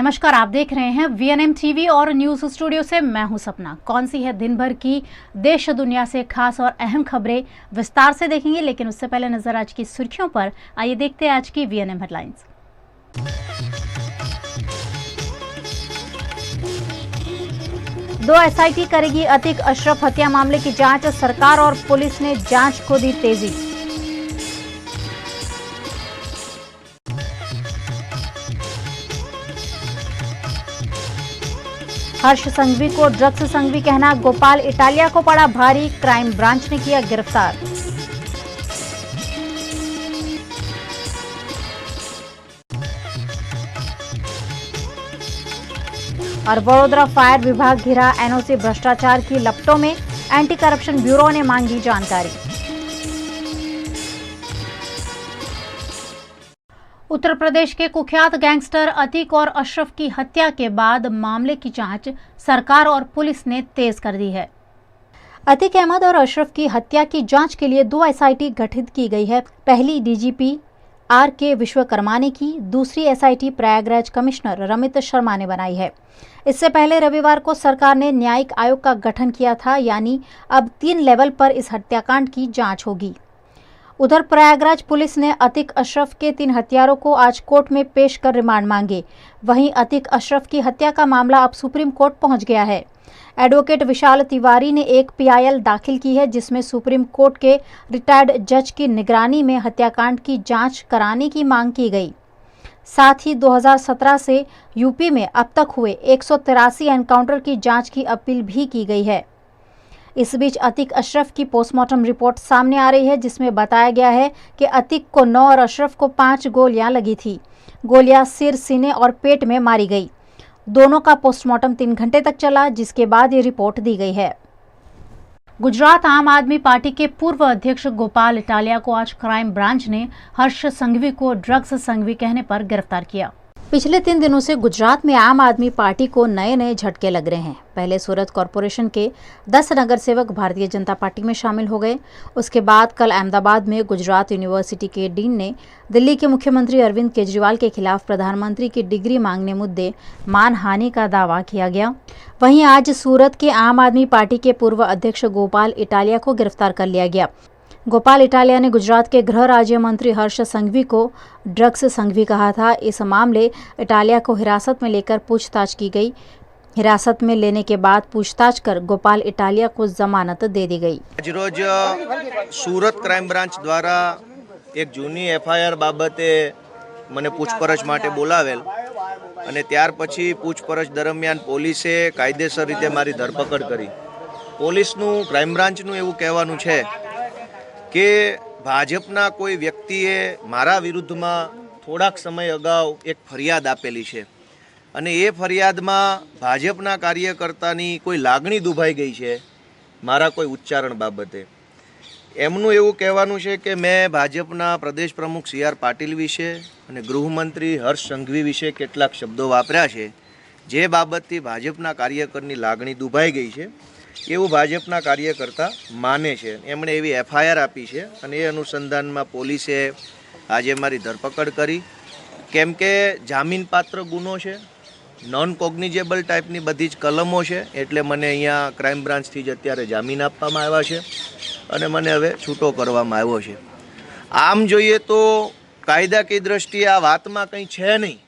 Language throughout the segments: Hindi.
नमस्कार, आप देख रहे हैं वीएनएम टीवी और न्यूज स्टूडियो से मैं हूं सपना। कौन सी है दिन भर की देश दुनिया से खास और अहम खबरें विस्तार से देखेंगे, लेकिन उससे पहले नजर आज की सुर्खियों पर। आइए देखते हैं आज की वीएनएम हेडलाइंस। दो एसआईटी करेगी अतीक अशरफ हत्या मामले की जांच। सरकार और पुलिस ने जांच को दी तेजी। हर्ष संघवी को ड्रग्स संघवी कहना, गोपाल इटालिया को पड़ा भारी, क्राइम ब्रांच ने किया गिरफ्तार। और वडोदरा फायर विभाग घिरा, एनओसी भ्रष्टाचार की लपटों में, एंटी करप्शन ब्यूरो ने मांगी जानकारी। उत्तर प्रदेश के कुख्यात गैंगस्टर अतीक और अशरफ की हत्या के बाद मामले की जांच सरकार और पुलिस ने तेज कर दी है। अतीक अहमद और अशरफ की हत्या की जांच के लिए दो एसआईटी गठित की गई है। पहली डीजीपी आर.के. विश्वकर्मा ने की, दूसरी एसआईटी प्रयागराज कमिश्नर रमित शर्मा ने बनाई है। इससे पहले रविवार को सरकार ने न्यायिक आयोग का गठन किया था, यानी अब 3 लेवल पर इस हत्याकांड की जांच होगी। उधर प्रयागराज पुलिस ने अतीक अशरफ के 3 हत्यारों को आज कोर्ट में पेश कर रिमांड मांगे। वहीं अतीक अशरफ की हत्या का मामला अब सुप्रीम कोर्ट पहुंच गया है। एडवोकेट विशाल तिवारी ने एक पीआईएल दाखिल की है, जिसमें सुप्रीम कोर्ट के रिटायर्ड जज की निगरानी में हत्याकांड की जांच कराने की मांग की गई। साथ ही 2017 से यूपी में अब तक हुए 183 एनकाउंटर की जांच की अपील भी की गई है। इस बीच अतीक अशरफ की पोस्टमार्टम रिपोर्ट सामने आ रही है, जिसमें बताया गया है कि अतीक को 9 और अशरफ को 5 गोलियां लगी थी। गोलियां सिर, सीने और पेट में मारी गई। दोनों का पोस्टमार्टम 3 घंटे तक चला, जिसके बाद ये रिपोर्ट दी गई है। गुजरात आम आदमी पार्टी के पूर्व अध्यक्ष गोपाल इटालिया को आज क्राइम ब्रांच ने हर्ष संघवी को ड्रग्स संघवी कहने पर गिरफ्तार किया। पिछले 3 दिनों से गुजरात में आम आदमी पार्टी को नए नए झटके लग रहे हैं। पहले सूरत कॉरपोरेशन के 10 नगर सेवक भारतीय जनता पार्टी में शामिल हो गए। उसके बाद कल अहमदाबाद में गुजरात यूनिवर्सिटी के डीन ने दिल्ली के मुख्यमंत्री अरविंद केजरीवाल के खिलाफ प्रधानमंत्री की डिग्री मांगने मुद्दे मानहानि का दावा किया गया। वहीं आज सूरत के आम आदमी पार्टी के पूर्व अध्यक्ष गोपाल इटालिया को गिरफ्तार कर लिया गया। गोपाल इटालिया ने गुजरात के गृह राज्य मंत्री हर्ष संघवी को ड्रग्स संघवी कहा था। इस मामले इटालिया को हिरासत में लेकर पूछताछ की गई। हिरासत में लेने के बाद पूछताछ कर गोपाल इटालिया को जमानत दे दी गई। रोज सूरत क्राइम ब्रांच द्वारा एक जूनी एफआईआर बाबते મને પૂછપરછ માટે બોલાવેલ અને ત્યાર પછી પૂછપરછ દરમિયાન પોલીસે કાયદેસર રીતે મારી ધરપકડ કરી। પોલીસનું ક્રાઇમ બ્રાન્ચનું એવું કહેવાનું છે કે ભાજપના કોઈ વ્યક્તિએ મારા વિરુદ્ધમાં થોડાક સમય અગાઉ એક ફરિયાદ આપેલી છે અને એ ફરિયાદમાં ભાજપના કાર્યકર્તાની કોઈ લાગણી દુભાઈ ગઈ છે મારા કોઈ ઉચ્ચારણ બાબતે। એમનું એવું કહેવાનું છે કે મેં ભાજપના પ્રદેશ પ્રમુખ સી.આર. પાટીલ વિશે અને ગૃહમંત્રી હર્ષ સંઘવી વિશે કેટલાક શબ્દો વાપર્યા છે, જે બાબતથી ભાજપના કાર્યકરની લાગણી દુભાઈ ગઈ છે એવું ભાજપના કાર્યકર્તા માને છે। એમણે એવી એફઆઈઆર આપી છે અને એ અનુસંધાનમાં પોલીસે આજે મારી ધરપકડ કરી। કેમ કે જામીનપાત્ર ગુનો છે, નોન કોગ્નિઝેબલ ટાઈપની બધી જ કલમો છે, એટલે મને અહીંયા ક્રાઇમ બ્રાન્ચથી જ અત્યારે જામીન આપવામાં આવ્યા છે અને મને હવે છૂટો કરવામાં આવ્યો છે। આમ જોઈએ તો કાયદાકીય દ્રષ્ટિએ આ વાતમાં કંઈ છે નહીં,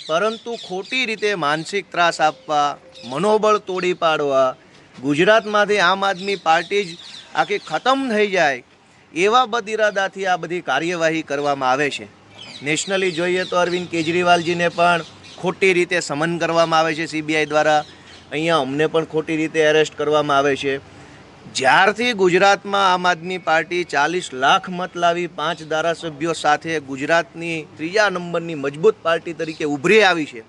પરંતુ ખોટી રીતે માનસિક ત્રાસ આપવા, મનોબળ તોડી પાડવા, ગુજરાતમાંથી આમ આદમી પાર્ટી જ આખી ખતમ થઈ જાય એવા બદઇરાદાથી આ બધી કાર્યવાહી કરવામાં આવે છે। નેશનલી જોઈએ તો અરવિંદ કેજરીવાલજીને પણ ખોટી રીતે સમન કરવામાં આવે છે સીબીઆઈ દ્વારા, અહીંયા અમને પણ ખોટી રીતે એરેસ્ટ કરવામાં આવે છે। જ્યારથી ગુજરાતમાં આમ આદમી પાર્ટી 40 લાખ મત લાવી 5 ધારાસભ્યો સાથે ગુજરાતની 3જા નંબરની મજબૂત પાર્ટી તરીકે ઉભરી આવી છે,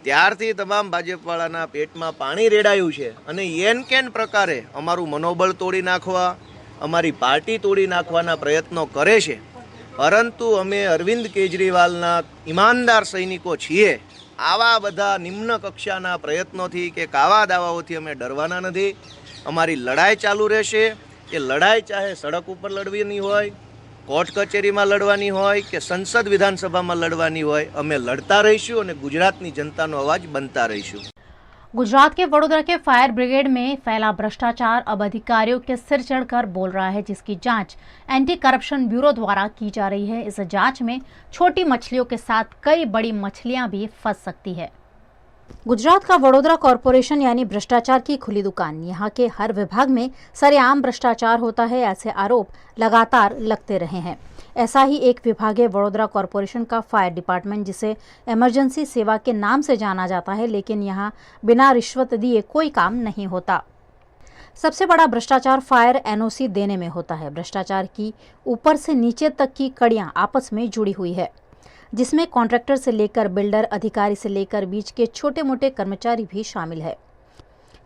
ત્યારથી તમામ ભાજપવાળાના પેટમાં પાણી રેડાયું છે અને એન કેન પ્રકારે અમારું મનોબળ તોડી નાખવા, અમારી પાર્ટી તોડી નાખવાના પ્રયત્નો કરે છે। પરંતુ અમે અરવિંદ કેજરીવાલના ઈમાનદાર સૈનિકો છીએ। આવા બધા નિમ્ન કક્ષાના પ્રયત્નોથી કે કાવા દાવાઓથી અમે ડરવાના નથી। અમારી લડાઈ ચાલુ રહેશે। એ લડાઈ ચાહે સડક ઉપર લડવાની હોય, કોર્ટ કચેરીમાં લડવાની હોય કે સંસદ વિધાનસભામાં લડવાની હોય, અમે લડતા રહીશું અને ગુજરાતની જનતાનો અવાજ બનતા રહીશું। गुजरात के वडोदरा के फायर ब्रिगेड में फैला भ्रष्टाचार अब अधिकारियों के सिर चढ़कर बोल रहा है, जिसकी जांच एंटी करप्शन ब्यूरो द्वारा की जा रही है। इस जांच में छोटी मछलियों के साथ कई बड़ी मछलियां भी फंस सकती है। गुजरात का वडोदरा कॉरपोरेशन यानी भ्रष्टाचार की खुली दुकान। यहाँ के हर विभाग में सरेआम भ्रष्टाचार होता है, ऐसे आरोप लगातार लगते रहे हैं। ऐसा ही एक विभाग है वडोदरा कॉरपोरेशन का फायर डिपार्टमेंट, जिसे इमरजेंसी सेवा के नाम से जाना जाता है, लेकिन यहाँ बिना रिश्वत दिए कोई काम नहीं होता। सबसे बड़ा भ्रष्टाचार फायर एनओसी देने में होता है। भ्रष्टाचार की ऊपर से नीचे तक की कड़ियां आपस में जुड़ी हुई है, जिसमें कॉन्ट्रैक्टर से लेकर बिल्डर, अधिकारी से लेकर बीच के छोटे मोटे कर्मचारी भी शामिल है।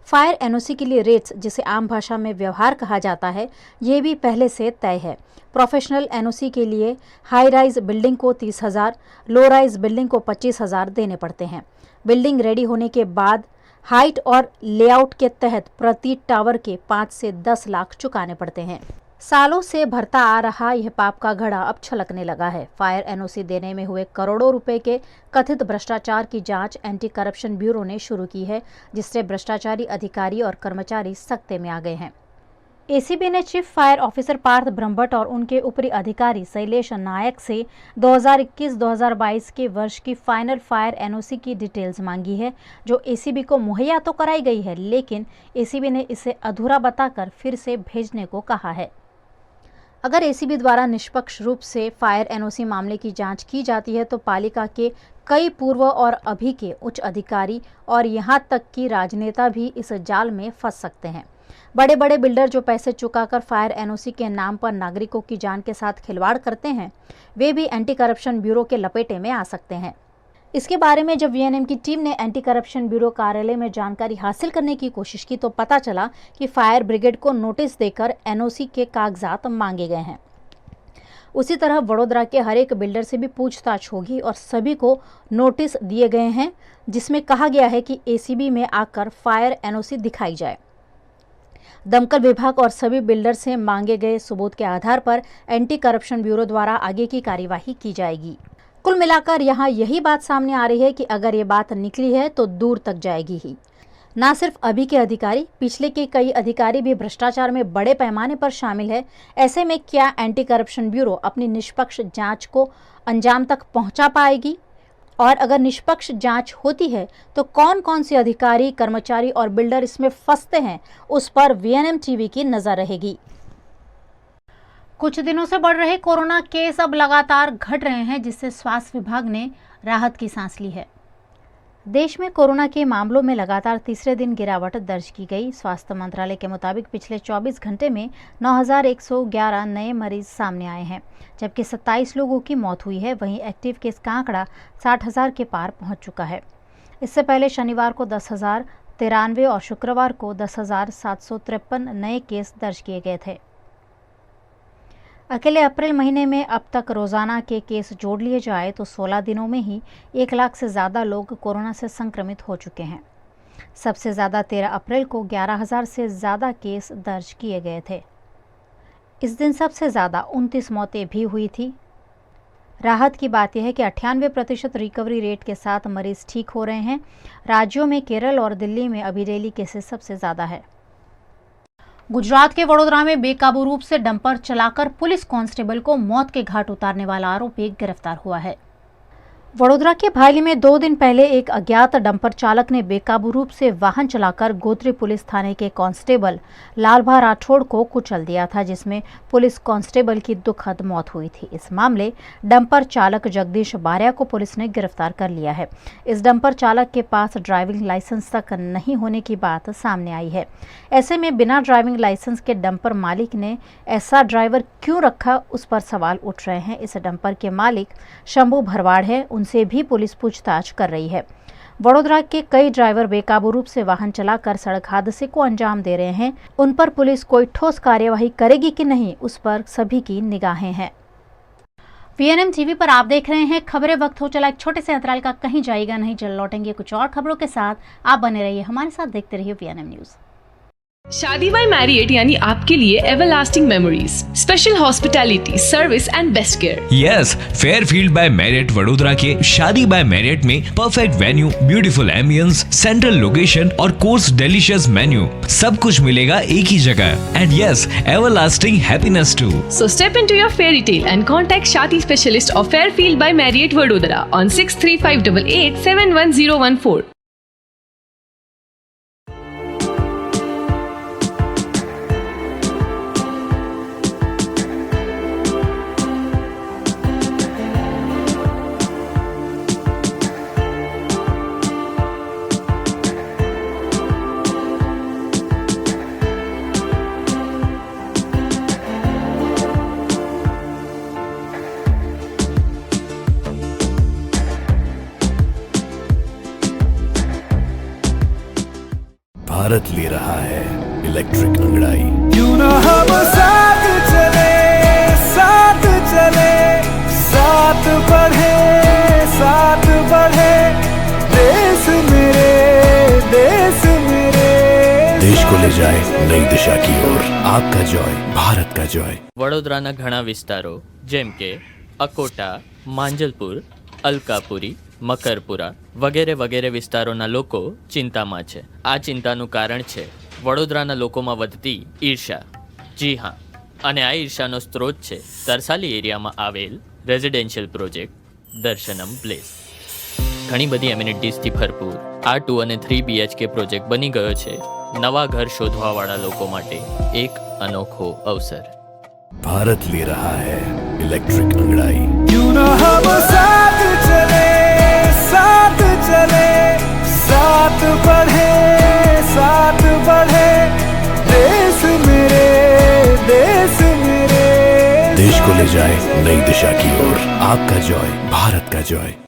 फायर एनओसी के लिए रेट्स, जिसे आम भाषा में व्यवहार कहा जाता है, ये भी पहले से तय है। प्रोफेशनल एनओसी के लिए हाई राइज बिल्डिंग को 30,000, लो राइज बिल्डिंग को 25,000 देने पड़ते हैं। बिल्डिंग रेडी होने के बाद हाइट और लेआउट के तहत प्रति टावर के 5 से 10 लाख चुकाने पड़ते हैं। सालों से भरता आ रहा यह पाप का घड़ा अब छलकने लगा है। फायर एनओसी देने में हुए करोड़ों रुपए के कथित भ्रष्टाचार की जांच एंटी करप्शन ब्यूरो ने शुरू की है, जिससे भ्रष्टाचारी अधिकारी और कर्मचारी सकते में आ गए हैं। एसीबी ने chief fire officer Parth Brahmbhatt और उनके ऊपरी अधिकारी शैलेश नायक से 2021-2022 के वर्ष की फाइनल फायर एनओसी की डिटेल्स मांगी है, जो एसीबी को मुहैया तो कराई गई है, लेकिन एसीबी ने इसे अधूरा बताकर फिर से भेजने को कहा है। अगर एसीबी द्वारा निष्पक्ष रूप से फायर एनओसी मामले की जांच की जाती है तो पालिका के कई पूर्व और अभी के उच्च अधिकारी और यहां तक कि राजनेता भी इस जाल में फंस सकते हैं। बड़े बड़े बिल्डर जो पैसे चुकाकर फायर एनओसी के नाम पर नागरिकों की जान के साथ खिलवाड़ करते हैं, वे भी एंटी करप्शन ब्यूरो के लपेटे में आ सकते हैं। इसके बारे में जब वीएनएम की टीम ने एंटी करप्शन ब्यूरो कार्यालय में जानकारी हासिल करने की कोशिश की तो पता चला कि फायर ब्रिगेड को नोटिस देकर एनओसी के कागजात मांगे गए हैं। उसी तरह वडोदरा के हर एक बिल्डर से भी पूछताछ होगी और सभी को नोटिस दिए गए हैं, जिसमें कहा गया है कि एसीबी में आकर फायर एनओसी दिखाई जाए। दमकल विभाग और सभी बिल्डर से मांगे गए सबूत के आधार पर एंटी करप्शन ब्यूरो द्वारा आगे की कार्यवाही की जाएगी। कुल मिलाकर यहाँ यही बात सामने आ रही है कि अगर ये बात निकली है तो दूर तक जाएगी ही। ना सिर्फ अभी के अधिकारी, पिछले के कई अधिकारी भी भ्रष्टाचार में बड़े पैमाने पर शामिल है। ऐसे में क्या एंटी करप्शन ब्यूरो अपनी निष्पक्ष जांच को अंजाम तक पहुंचा पाएगी? और अगर निष्पक्ष जांच होती है तो कौन कौन से अधिकारी, कर्मचारी और बिल्डर इसमें फंसते हैं, उस पर वीएनएम टीवी की नजर रहेगी। कुछ दिनों से बढ़ रहे कोरोना केस अब लगातार घट रहे हैं, जिससे स्वास्थ्य विभाग ने राहत की सांस ली है। देश में कोरोना के मामलों में लगातार तीसरे दिन गिरावट दर्ज की गई। स्वास्थ्य मंत्रालय के मुताबिक पिछले 24 घंटे में 9,111 नए मरीज सामने आए हैं, जबकि 27 लोगों की मौत हुई है। वहीं एक्टिव केस का आंकड़ा 60,000 के पार पहुंच चुका है। इससे पहले शनिवार को 10,093 और शुक्रवार को 10,753 नए केस दर्ज किए गए थे। अकेले अप्रैल महीने में अब तक रोजाना के केस जोड़ लिए जाए तो 16 दिनों में ही 1 लाख से ज़्यादा लोग कोरोना से संक्रमित हो चुके हैं। सबसे ज़्यादा 13 अप्रैल को 11,000 से ज़्यादा केस दर्ज किए गए थे। इस दिन सबसे ज़्यादा 29 मौतें भी हुई थी। राहत की बात यह है कि 98% रिकवरी रेट के साथ मरीज ठीक हो रहे हैं। राज्यों में केरल और दिल्ली में अभी डेली केसेस सबसे ज़्यादा है। गुजरात के वडोदरा में बेकाबू रूप से डंपर चलाकर पुलिस कांस्टेबल को मौत के घाट उतारने वाला आरोपी गिरफ्तार हुआ है। वडोदरा के भायली में 2 दिन पहले एक अज्ञात डंपर चालक ने बेकाबू रूप से वाहन चलाकर गोत्री पुलिस थाने के कांस्टेबल लालभा राठौड़ को कुचल दिया था, जिसमें पुलिस कांस्टेबल की दुखद मौत हुई थी। इस मामले डंपर चालक जगदीश बारिया को पुलिस ने गिरफ्तार कर लिया है। इस डंपर चालक के पास ड्राइविंग लाइसेंस तक नहीं होने की बात सामने आई है। ऐसे में बिना ड्राइविंग लाइसेंस के डंपर मालिक ने ऐसा ड्राइवर क्यों रखा, उस पर सवाल उठ रहे हैं। इस डंपर के मालिक शंभू भरवाड़ है, उनसे भी पुलिस पूछताछ कर रही है। वडोदरा के कई ड्राइवर बेकाबू रूप से वाहन चलाकर सड़क हादसे को अंजाम दे रहे हैं। उन पर पुलिस कोई ठोस कार्यवाही करेगी कि नहीं, उस पर सभी की निगाहें हैं। वीएनएम टीवी पर आप देख रहे हैं खबरें। वक्त हो चला एक छोटे से अंतराल का, कहीं जाएगा नहीं, जल्द लौटेंगे कुछ और खबरों के साथ। आप बने रहिए हमारे साथ, देखते रहिए VNM news. Shaadi by Marriott यानी आपके लिए everlasting memories, special hospitality, service and best care. Yes, Fairfield by Marriott Vadodara के शादी बाय मैरियट में perfect venue, beautiful ambiance, central location और कोर्स डिलीशियस मेन्यू, सब कुछ मिलेगा एक ही जगह। And yes, everlasting happiness too. So step into your fairy tale and contact Shadi specialist of Fairfield by Marriott Vadodara on 63588 71014. Bharat ले रहा है इलेक्ट्रिक अंगड़ाई। क्यों ना हम साथ चले, साथ चले, साथ बढ़े, साथ बढ़े, देश मेरे, देश मेरे। देश को ले जाए नई दिशा की ओर। आपका जॉय, भारत का जॉय। વડોદરાના ઘણા વિસ્તારો જેમ કે અકોટા, માંજલપુર, અલકાપુરી, મકરપુરા વગેરે વગેરે વિસ્તારોના લોકો ચિંતામાં છે। આ ચિંતાનું કારણ છે વડોદરાના લોકોમાં વધતી ઈર્ષા। જી હા, અને આ ઈર્ષાનો સ્ત્રોત છે તરસાલી એરિયામાં આવેલ રેઝિડેન્શિયલ પ્રોજેક્ટ દર્શનમ પ્લેસ। ઘણી બધી એમિનિટીઝથી ભરપૂર આ 2 અને 3 BHK પ્રોજેક્ટ બની ગયો છે નવા ઘર શોધવાવાળા લોકો માટે એક અનોખો અવસર। भारत ले रहा है इलेक्ट्रिक अंगड़ाई। क्यों ना हम साथ चले, साथ चले, साथ बढ़े, साथ बढ़े, देश मेरे, देश मेरे। देश को ले जाए नई दिशा की ओर। आपका जॉय, भारत का जॉय।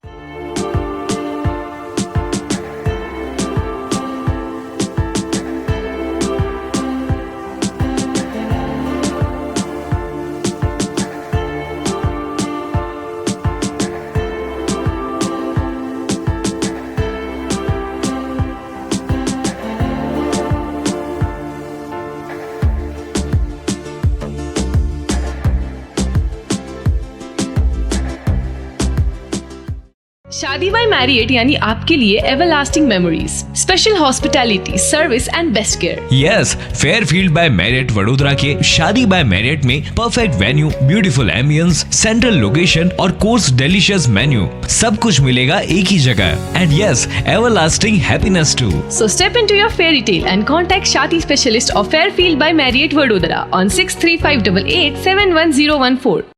शादी बाय मैरिएट यानी आपके लिए everlasting memories, special hospitality, service and best care. Yes, Fairfield by Marriott Vadodara के शादी बाय मैरियट में perfect venue, beautiful ambiance, central location और कोर्स डिलीशियस मेन्यू, सब कुछ मिलेगा एक ही जगह। And yes, everlasting happiness too. So step into your fairy tale and contact Shadi specialist of Fairfield by Marriott Vadodara on 63588 71014.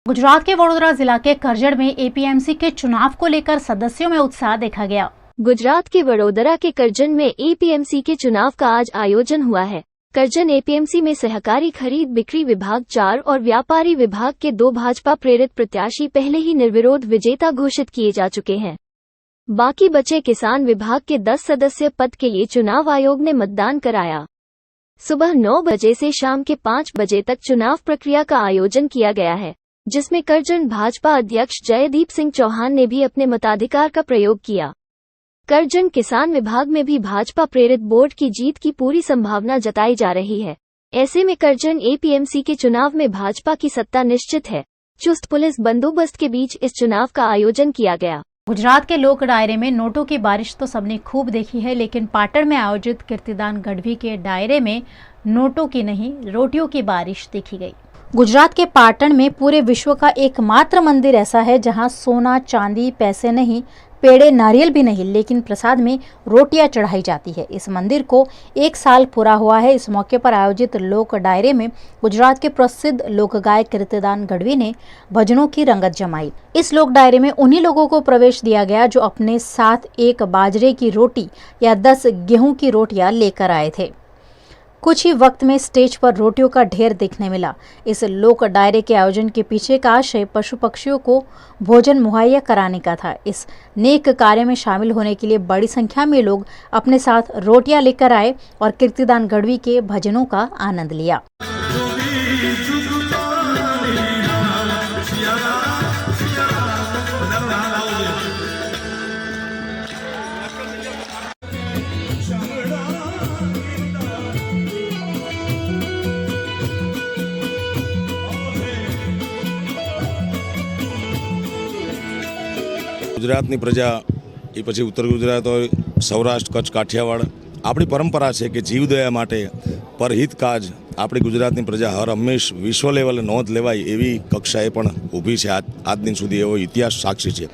Gujarat के वडोदरा जिला के करजड़ में एपीएमसी के चुनाव को लेकर सदस्यों में उत्साह देखा गया। गुजरात के वडोदरा के करजन में एपीएमसी के चुनाव का आज आयोजन हुआ है। करजन एपीएमसी में सहकारी खरीद बिक्री विभाग 4 और व्यापारी विभाग के 2 भाजपा प्रेरित प्रत्याशी पहले ही निर्विरोध विजेता घोषित किए जा चुके हैं। बाकी बचे किसान विभाग के 10 सदस्य पद के लिए चुनाव आयोग ने मतदान कराया। सुबह 9 बजे से शाम के 5 बजे तक चुनाव प्रक्रिया का आयोजन किया गया है, जिसमें करजन भाजपा अध्यक्ष जयदीप सिंह चौहान ने भी अपने मताधिकार का प्रयोग किया। करजन किसान विभाग में भी भाजपा प्रेरित बोर्ड की जीत की पूरी संभावना जताई जा रही है। ऐसे में करजन एपीएमसी के चुनाव में भाजपा की सत्ता निश्चित है। चुस्त पुलिस बंदोबस्त के बीच इस चुनाव का आयोजन किया गया। गुजरात के लोक डायरे में नोटों की बारिश तो सबने खूब देखी है, लेकिन पाटण में आयोजित कीर्तिदान गढ़वी के डायरे में नोटों की नहीं, रोटियों की बारिश देखी गई। गुजरात के पाटण में पूरे विश्व का एकमात्र मंदिर ऐसा है जहां सोना चांदी पैसे नहीं, पेड़े नारियल भी नहीं, लेकिन प्रसाद में रोटियां चढ़ाई जाती है। इस मंदिर को 1 साल पूरा हुआ है। इस मौके पर आयोजित लोक डायरे में गुजरात के प्रसिद्ध लोक गायक कीर्तिदान गढ़वी ने भजनों की रंगत जमाई। इस लोक डायरे में उन्हीं लोगों को प्रवेश दिया गया जो अपने साथ 1 बाजरे की रोटी या 10 गेहूं की रोटियां लेकर आए थे। कुछ ही वक्त में स्टेज पर रोटियों का ढेर देखने मिला। इस लोक डायरे के आयोजन के पीछे का आशय पशु पक्षियों को भोजन मुहैया कराने का था। इस नेक कार्य में शामिल होने के लिए बड़ी संख्या में लोग अपने साथ रोटियां लेकर आए और कीर्तिदान गढ़वी के भजनों का आनंद लिया। ગુજરાતની પ્રજા એ પછી ઉત્તર ગુજરાત હોય, સૌરાષ્ટ્ર, કચ્છ, કાઠિયાવાડ, આપણી પરંપરા છે કે જીવદયા માટે પરહિત કાજ આપણી ગુજરાતની પ્રજા હર હંમેશ વિશ્વ લેવલે નોંધ લેવાય એવી કક્ષાએ પણ ઊભી છે. આજ દિન સુધી એવો ઇતિહાસ સાક્ષી છે.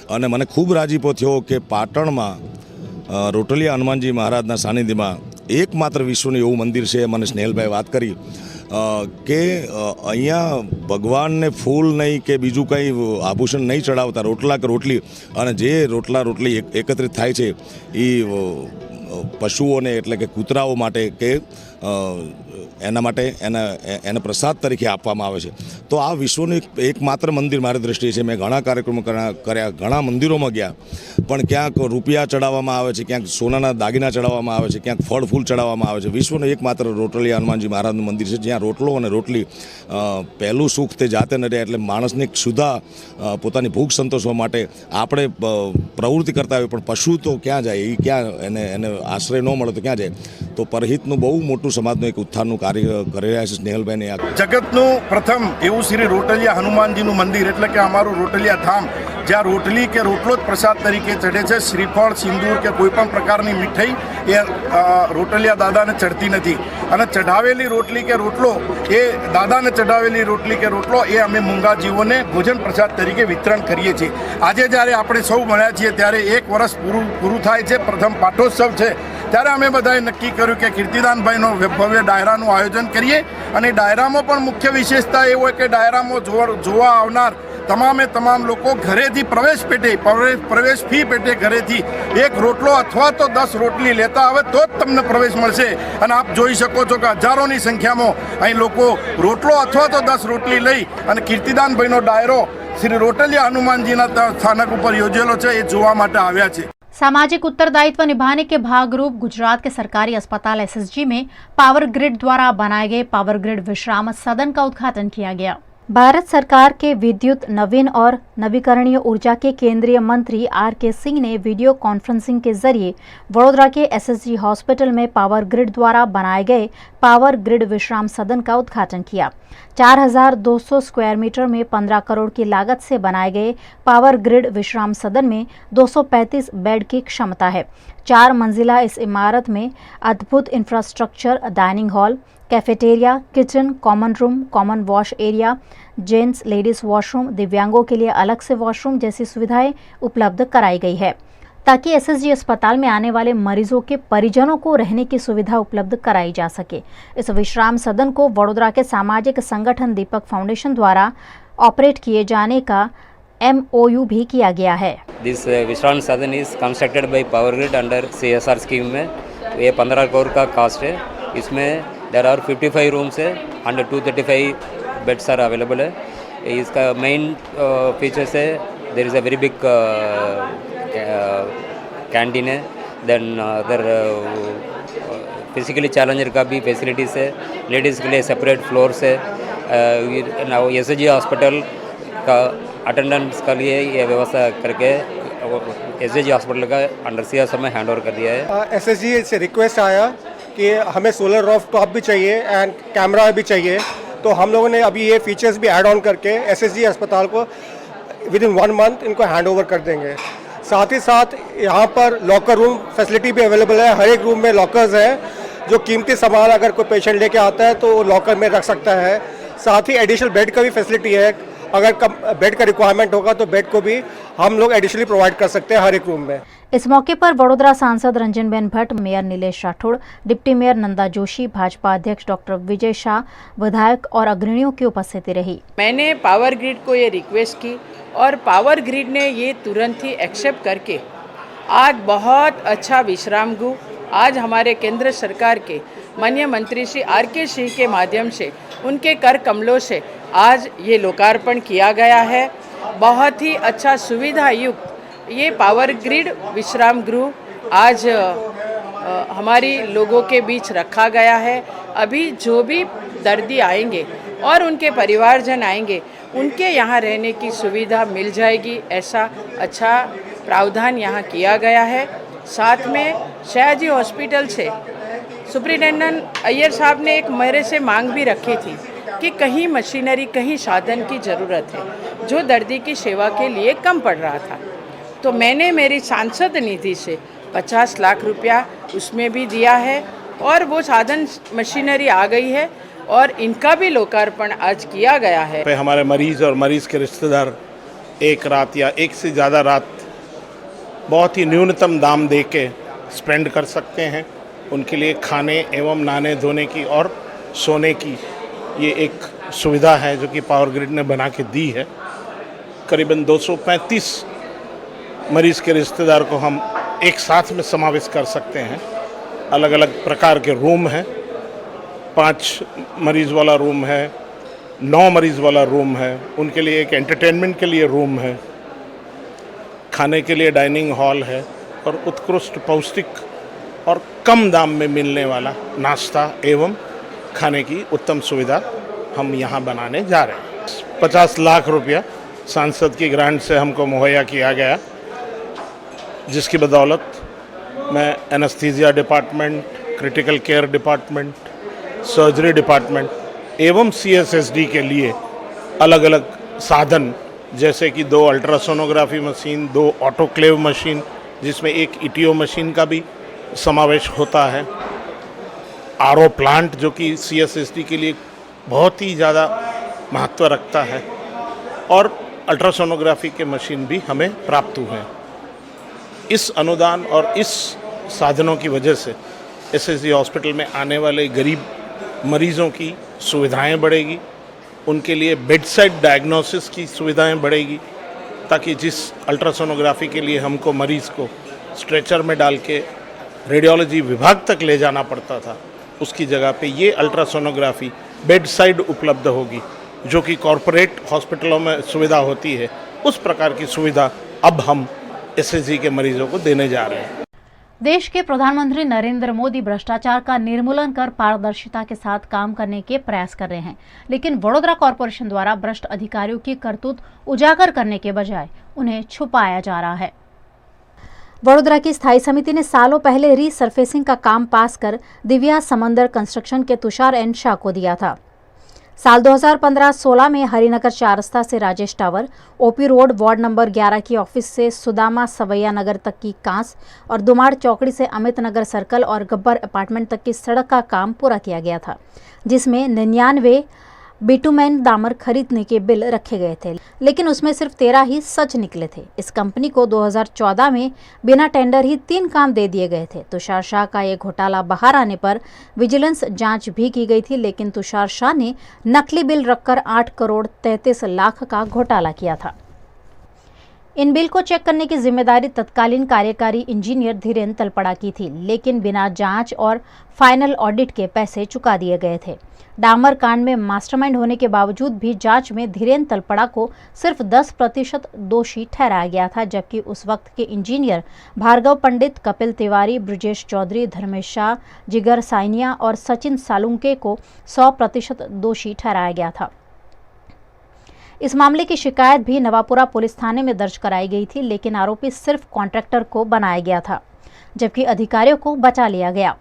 અને મને ખૂબ રાજીપો થયો કે પાટણમાં રોટલિયા હનુમાનજી મહારાજના સાનિધ્યમાં એકમાત્ર વિશ્વનું એવું મંદિર છે. મને સ્નેહલભાઈ વાત કરી કે અહીંયા ભગવાનને ફૂલ નહીં કે બીજું કંઈ આભૂષણ નહીં ચડાવતા, રોટલા કે રોટલી, અને જે રોટલી એકત્રિત થાય છે એ પશુઓને એટલે કે કૂતરાઓ માટે કે એના માટે એને પ્રસાદ તરીકે આપવામાં આવે છે. તો આ વિશ્વનું એકમાત્ર મંદિર મારી દૃષ્ટિએ છે. મેં ઘણા કાર્યક્રમો કર્યા, ઘણા મંદિરોમાં ગયા, પણ ક્યાંક રૂપિયા ચડાવવામાં આવે છે, ક્યાંક સોનાના દાગીના ચડાવવામાં આવે છે, ક્યાંક ફળ ફૂલ ચડાવવામાં આવે છે. વિશ્વનું એકમાત્ર રોટલિયા હનુમાનજી મહારાજનું મંદિર છે જ્યાં રોટલો અને રોટલી પહેલું સુખ તે જાતે ન રહે. એટલે માણસની ક્ષુધા પોતાની ભૂખ સંતોષવા માટે આપણે પ્રવૃત્તિ કરતા હોય, પણ પશુ તો ક્યાં જાય, એ ક્યાં એને આશ્રય ન મળે તો ક્યાં જાય. તો પરહિતનું બહુ મોટું સમાજનું એક ઉત્થાનનું કાર્ય કરી રહ્યા છે સ્નેહલભાઈને. જગતનું પ્રથમ એવું શ્રી રોટલિયા હનુમાનજીનું મંદિર એટલે કે અમારું રોટલિયા ધામ, જ્યાં રોટલી કે રોટલો જ પ્રસાદ તરીકે ચઢે છે. શ્રીફળ, સિંદૂર કે કોઈ પણ પ્રકારની મીઠાઈ એ રોટલિયા દાદાને ચડતી નથી. અને ચઢાવેલી રોટલી કે રોટલો એ દાદાને ચઢાવેલી રોટલી કે રોટલો એ અમે મૂંગા જીવોને ભોજન પ્રસાદ તરીકે વિતરણ કરીએ છીએ. આજે જ્યારે આપણે સૌ મળ્યા છીએ ત્યારે 1 વર્ષ પૂરું થાય છે, પ્રથમ પાટોત્સવ છે, ત્યારે અમે બધાએ નક્કી કર્યું કે કીર્તિદાનભાઈનો ભવ્ય ડાયરાનું આયોજન કરીએ. અને ડાયરામાં પણ મુખ્ય વિશેષતા એ હોય કે ડાયરામાં જોવા આવનાર તમામ લોકો ઘરેથી પ્રવેશ ફી પેટે ઘરેથી 1 રોટલો અથવા તો 10 રોટલી લેતા આવે તો જ તમને પ્રવેશ મળશે. અને આપ જોઈ શકો છો કે હજારોની સંખ્યામાં અહીં લોકો રોટલો અથવા તો 10 રોટલી લઈ અને કીર્તિદાનભાઈનો ડાયરો શ્રી રોટલિયા હનુમાનજીના સ્થાનક ઉપર યોજેલો છે એ જોવા માટે આવ્યા છે. सामाजिक उत्तरदायित्व निभाने के भागरूप गुजरात के सरकारी अस्पताल एसएसजी में पावर ग्रिड द्वारा बनाए गए पावर ग्रिड विश्राम सदन का उद्घाटन किया गया। भारत सरकार के विद्युत, नवीन और नवीकरणीय ऊर्जा के केंद्रीय मंत्री आर.के. सिंह ने वीडियो कॉन्फ्रेंसिंग के जरिए वडोदरा के एसएसजी हॉस्पिटल में पावर ग्रिड द्वारा बनाए गए पावर ग्रिड विश्राम सदन का उद्घाटन किया। 4200 स्क्वायर मीटर में 15 करोड़ की लागत से बनाए गए पावर ग्रिड विश्राम सदन में 235 बेड की क्षमता है। 4 मंजिला इस इमारत में अद्भुत infrastructure, dining hall, cafeteria, kitchen, common room, common wash area, gents ladies washroom, दिव्यांगों के लिए अलग से वॉशरूम जैसी सुविधाएं उपलब्ध कराई गई है ताकि एसएसजी अस्पताल में आने वाले मरीजों के परिजनों को रहने की सुविधा उपलब्ध कराई जा सके। इस विश्राम सदन को वडोदरा के सामाजिक संगठन दीपक फाउंडेशन द्वारा ऑपरेट किए जाने का MOU भी किया गया है। दिस विश्राम सदन is constructed by power grid under CSR scheme में। ये 15 करोड़ का कास्ट है। इसमें देर आर 55 रूम्स है एंड 235 बेड्स आर अवेलेबल है। इसका मेन फीचर्स है there is a very big canteen है, देन अदर फिजिकली चैलेंजर का भी फैसिलिटीज़ है, लेडीज़ के लिए सेपरेट फ्लोर्स है। एसएसजी हॉस्पिटल का अटेंडेंस के लिए ये व्यवस्था करके एसएसजी हॉस्पिटल का अंडर CSR में हैंड ओवर कर दिया है। एसएसजी से रिक्वेस्ट आया कि हमें सोलर रूफ टॉप भी चाहिए एंड कैमरा भी चाहिए, तो हम लोगों ने अभी ये फीचर्स भी ऐड ऑन करके एसएसजी अस्पताल को विद इन 1 मंथ इनको हैंड ओवर कर देंगे। साथ ही साथ यहाँ पर लॉकर रूम फैसिलिटी भी अवेलेबल है। हर एक रूम में लॉकर्स हैं, जो कीमती सामान अगर कोई पेशेंट लेके आता है तो वो लॉकर में रख सकता है। साथ ही एडिशनल बेड का भी फैसिलिटी है, अगर बेड का रिक्वायरमेंट होगा तो बेड को भी हम लोग एडिशनली प्रोवाइड कर सकते हैं हर एक रूम में। इस मौके पर वडोदरा सांसद Ranjanben Bhatt, mayor Nilesh Rathore, deputy mayor Nanda Joshi, Bhajpa अध्यक्ष डॉक्टर विजय शाह, विधायक और अग्रणियों की उपस्थिति रही। मैंने पावर ग्रिड को ये रिक्वेस्ट की और पावर ग्रिड ने ये तुरंत ही एक्सेप्ट करके आज बहुत अच्छा विश्राम गृह आज हमारे केंद्र सरकार के माननीय मंत्री श्री आर.के. सिंह के माध्यम से उनके कर कमलों से आज ये लोकार्पण किया गया है। बहुत ही अच्छा सुविधा युक्त ये पावर ग्रिड विश्राम गृह आज हमारी लोगों के बीच रखा गया है। अभी जो भी दर्दी आएंगे और उनके परिवारजन आएंगे उनके यहाँ रहने की सुविधा मिल जाएगी, ऐसा अच्छा प्रावधान यहाँ किया गया है। साथ में सयाजी हॉस्पिटल से सुप्रिंटेंडेंट अय्यर साहब ने एक मेरे से मांग भी रखी थी कि कहीं मशीनरी, कहीं साधन की ज़रूरत है जो दर्दी की सेवा के लिए कम पड़ रहा था। तो मैंने मेरी सांसद निधि से 50 लाख रुपया उसमें भी दिया है और वो साधन मशीनरी आ गई है और इनका भी लोकार्पण आज किया गया है। पे हमारे मरीज़ और मरीज़ के रिश्तेदार एक रात या एक से ज़्यादा रात बहुत ही न्यूनतम दाम दे के स्पेंड कर सकते हैं। उनके लिए खाने एवं नहाने धोने की और सोने की ये एक सुविधा है जो कि पावर ग्रिड ने बना के दी है। करीबन 235 मरीज़ के रिश्तेदार को हम एक साथ में समावेश कर सकते हैं। अलग अलग प्रकार के रूम हैं, 5 मरीज़ वाला रूम है, 9 मरीज़ वाला रूम है, उनके लिए एक एंटरटेनमेंट के लिए रूम है, खाने के लिए डाइनिंग हॉल है और उत्कृष्ट पौष्टिक और कम दाम में मिलने वाला नाश्ता एवं खाने की उत्तम सुविधा हम यहाँ बनाने जा रहे हैं। 50 लाख रुपया सांसद की ग्रांट से हमको मुहैया किया गया, जिसकी बदौलत मैं anaesthesia department, critical care department, surgery department एवं CSSD के लिए अलग अलग साधन जैसे कि 2 अल्ट्रासोनोग्राफी मशीन, 2 ऑटोक्लेव मशीन जिसमें एक ETO मशीन का भी समावेश होता है, RO प्लांट जो कि CSSD के लिए बहुत ही ज़्यादा महत्व रखता है और अल्ट्रासोनोग्राफी के मशीन भी हमें प्राप्त हुए हैं। इस अनुदान और इस साधनों की वजह से SSD हॉस्पिटल में आने वाले गरीब मरीज़ों की सुविधाएं बढ़ेगी, उनके लिए बेड साइड डायग्नोसिस की सुविधाएं बढ़ेगी, ताकि जिस अल्ट्रासोनोग्राफी के लिए हमको मरीज़ को स्ट्रेचर में डाल के रेडियोलॉजी विभाग तक ले जाना पड़ता था, उसकी जगह पे ये अल्ट्रासोनोग्राफी बेड साइड उपलब्ध होगी, जो कि कॉरपोरेट हॉस्पिटलों में सुविधा होती है। उस प्रकार की सुविधा अब हम SSD के मरीजों को देने जा रहे हैं। देश के प्रधानमंत्री नरेंद्र मोदी भ्रष्टाचार का निर्मूलन कर पारदर्शिता के साथ काम करने के प्रयास कर रहे हैं, लेकिन वडोदरा कॉरपोरेशन द्वारा भ्रष्ट अधिकारियों की करतूत उजागर करने के बजाय उन्हें छुपाया जा रहा है। वडोदरा की स्थायी समिति ने सालों पहले रीसरफेसिंग का काम पास कर दिव्या समंदर कंस्ट्रक्शन के तुषार एन शाह को दिया था। साल 2015-16 में हरिनगर 4 रास्ता से Rajesh tower, OP road ward number 11 की ऑफिस से सुदामा सवैया नगर तक की कांस और दुमाड़ चौकड़ी से अमित नगर सर्कल और गब्बर अपार्टमेंट तक की सड़क का काम पूरा किया गया था, जिसमें 99 बिटुमेन दामर खरीदने के बिल रखे गए थे, लेकिन उसमें सिर्फ 13 ही सच निकले थे। इस कंपनी को 2014 में बिना टेंडर ही 3 काम दे दिए गए थे। तुषार शाह का ये घोटाला बाहर आने पर विजिलेंस जांच भी की गई थी, लेकिन तुषार शाह ने नकली बिल रखकर 8 करोड़ 33 लाख का घोटाला किया था। इन बिल को चेक करने की जिम्मेदारी तत्कालीन कार्यकारी इंजीनियर धीरेन्द्र तलपड़ा की थी, लेकिन बिना जांच और फाइनल ऑडिट के पैसे चुका दिए गए थे। डामर कांड में मास्टरमाइंड होने के बावजूद भी जांच में धीरेन्द्र तलपड़ा को सिर्फ 10% दोषी ठहराया गया था, जबकि उस वक्त के इंजीनियर भार्गव पंडित, कपिल तिवारी, ब्रजेश चौधरी, धर्मेश शाह, जिगर साइनिया और सचिन सालुंके को 100% दोषी ठहराया गया था। इस मामले की शिकायत भी नवापुरा पुलिस थाने में दर्ज कराई गई थी, लेकिन आरोपी सिर्फ कॉन्ट्रैक्टर को बनाया गया था, जबकि अधिकारियों को बचा लिया गया।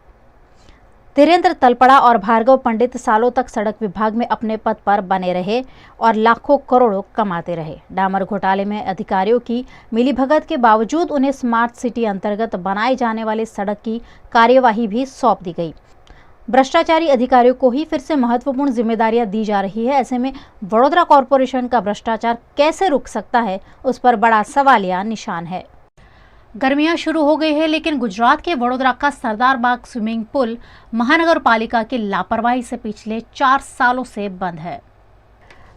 धीरेन्द्र तलपड़ा और भार्गव पंडित सालों तक सड़क विभाग में अपने पद पर बने रहे और लाखों करोड़ों कमाते रहे। डामर घोटाले में अधिकारियों की मिलीभगत के बावजूद उन्हें स्मार्ट सिटी अंतर्गत बनाई जाने वाली सड़क की कार्यवाही भी सौंप दी गई। भ्रष्टाचारी अधिकारियों को ही फिर से महत्वपूर्ण जिम्मेदारियां दी जा रही है। ऐसे में वडोदरा कॉरपोरेशन का भ्रष्टाचार कैसे रुक सकता है, उस पर बड़ा सवालिया निशान है। गर्मियां शुरू हो गई है, लेकिन गुजरात के वडोदरा का सरदार बाग स्विमिंग पूल महानगर पालिका की लापरवाही से पिछले 4 सालों से बंद है।